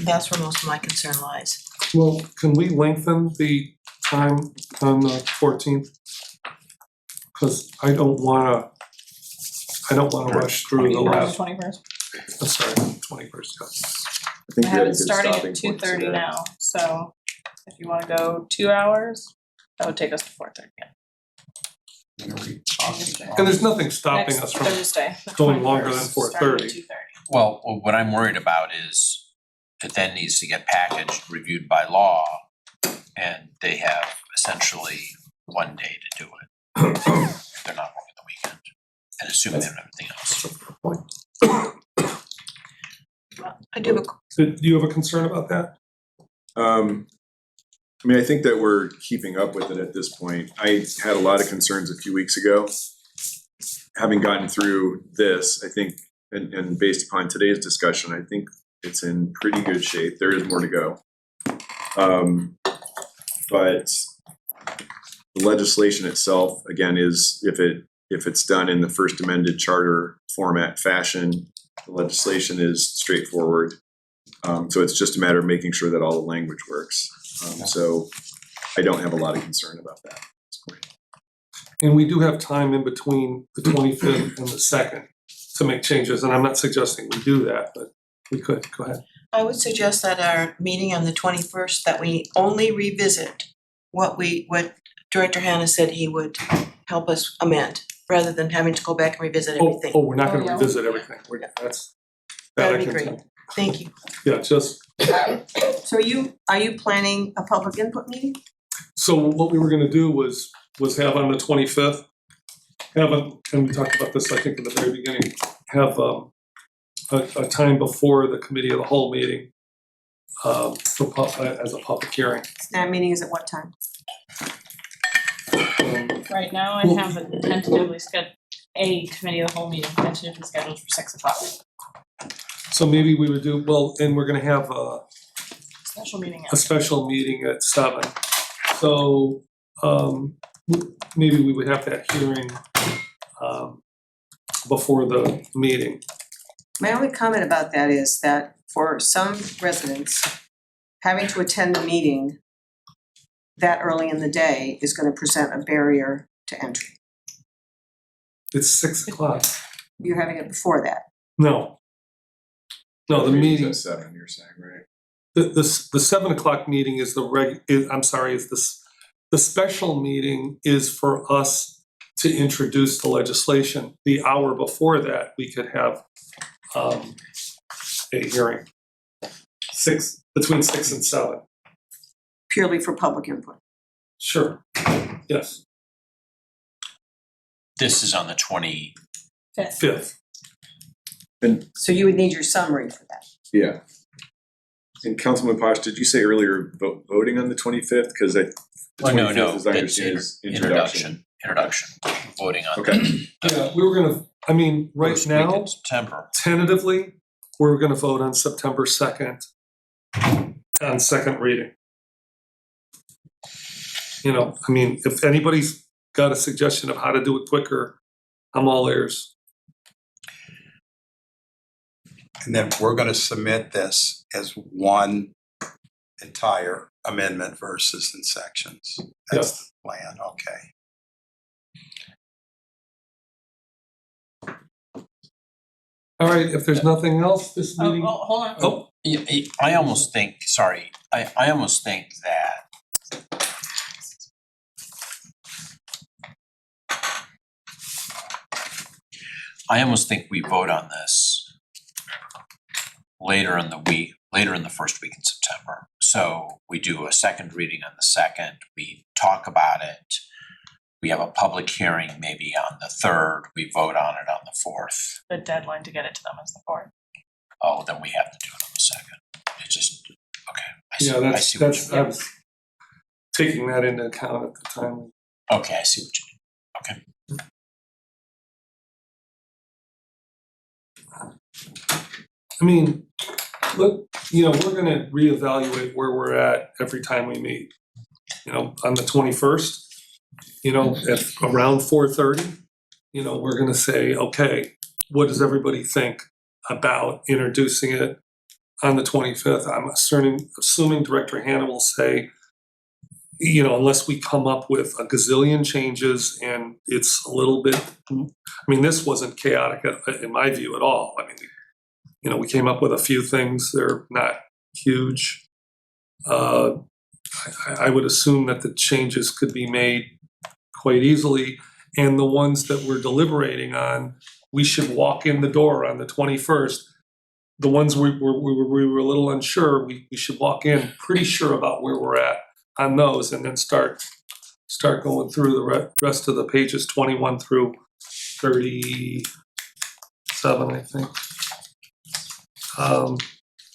that's where most of my concern lies. Well, can we lengthen the time on the 14th? Cause I don't wanna rush through the last, 21st. I'm sorry, 21st, I think I we have a it good starting stopping at point 2:30 today. now, so if you wanna go 2 hours, that would take us to 4:30. And there's nothing stopping Next us from Thursday, the going longer than 21st, starting at 4:30. 2:30. Well, what I'm worried about is it then needs to get packaged, reviewed by law, and they have essentially one day to do it. If they're not working the weekend, and assuming they have everything else. I do have a So do you have a concern about that? I mean, I think that we're keeping up with it at this point. I had a lot of concerns a few weeks ago. Having gotten through this, I think, and based upon today's discussion, I think it's in pretty good shape. There is more to go. But the legislation itself, again, is if it's done in the first amended charter format fashion, the legislation is straightforward. So it's just a matter of making sure that all the language works. So I don't have a lot of concern about that at this point. And we do have time in between the 25th and the 2nd to make changes, and I'm not suggesting we do that, but we could, go ahead. I would suggest that our meeting on the 21st, that we only revisit what Director Hannah said he would help us amend, rather than having to go back and revisit everything. Oh, we're not Oh, gonna yeah. revisit everything, that I That'd be can great. tell. Thank you. Yeah, just, So are you planning a public input meeting? so what we were gonna do was have on the 25th, and we talked about this, I think, in the very beginning, have a time before the committee of the whole meeting as a public hearing. That meeting is at what time? Right now, I have it tentatively scheduled, a committee of the whole meeting tentatively scheduled for 6 o'clock, So maybe we would do, well, and we're gonna have special meeting a special meeting at 7. So maybe we would have that hearing before the meeting. My only comment about that is that for some residents, having to attend the meeting that early in the day is gonna present a barrier to entry. It's 6 o'clock. You're having it before that. No. No, the Meeting's meeting, at 7, you're saying, right? the 7 o'clock meeting is the special meeting is for us to introduce the legislation. The hour before that, we could have a hearing. Between 6 and 7. Purely for public input. Sure, yes, This is on the 20, 5th. So you would need your summary for that. Yeah. And Councilman Posh, did you say earlier voting on the 25th? Because the oh, no, 25th, as I it's understand, is introduction. introduction, voting on Okay. Yeah, we were gonna, I mean, right first week now, in September. tentatively, we're gonna vote on September 2nd on second reading. You know, I mean, if anybody's got a suggestion of how to do it quicker, I'm all ears. And then we're gonna submit this as one entire amendment versus in sections. That's the plan, okay. All right, if there's nothing else, this meeting, Hold on. oh, I almost think, sorry, I almost think that we vote on this later in the first week in September. So we do a second reading on the 2nd, we talk about it, we have a public hearing maybe on the 3rd, we vote on it on the 4th. The deadline to get it to them is the 4th. Oh, then we have to do it on the 2nd. It just, okay, yeah, I see what you that's, mean. I was taking that into account at the time. Okay, I see what you mean. Okay. I mean, look, you know, we're gonna reevaluate where we're at every time we meet. You know, on the 21st, you know, at around 4:30, you know, we're gonna say, okay, what does everybody think about introducing it on the 25th? I'm assuming Director Hannah will say, you know, unless we come up with a gazillion changes and it's a little bit, I mean, this wasn't chaotic in my view at all. I mean, you know, we came up with a few things, they're not huge. I would assume that the changes could be made quite easily, and the ones that we're deliberating on, we should walk in the door on the 21st. The ones we were a little unsure, we should walk in pretty sure about where we're at on those, and then start going through the rest of the pages, 21 through 37, I think.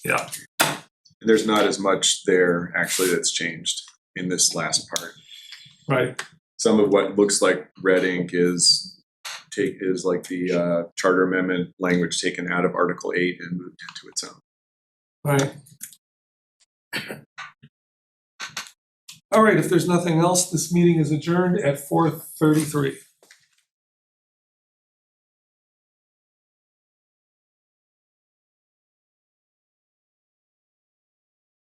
Yeah. There's not as much there actually that's changed in this last part. Right. Some of what looks like red ink is like the charter amendment language taken out of Article 8 and moved into its own. Right. All right, if there's nothing else, this meeting is adjourned at 4:33.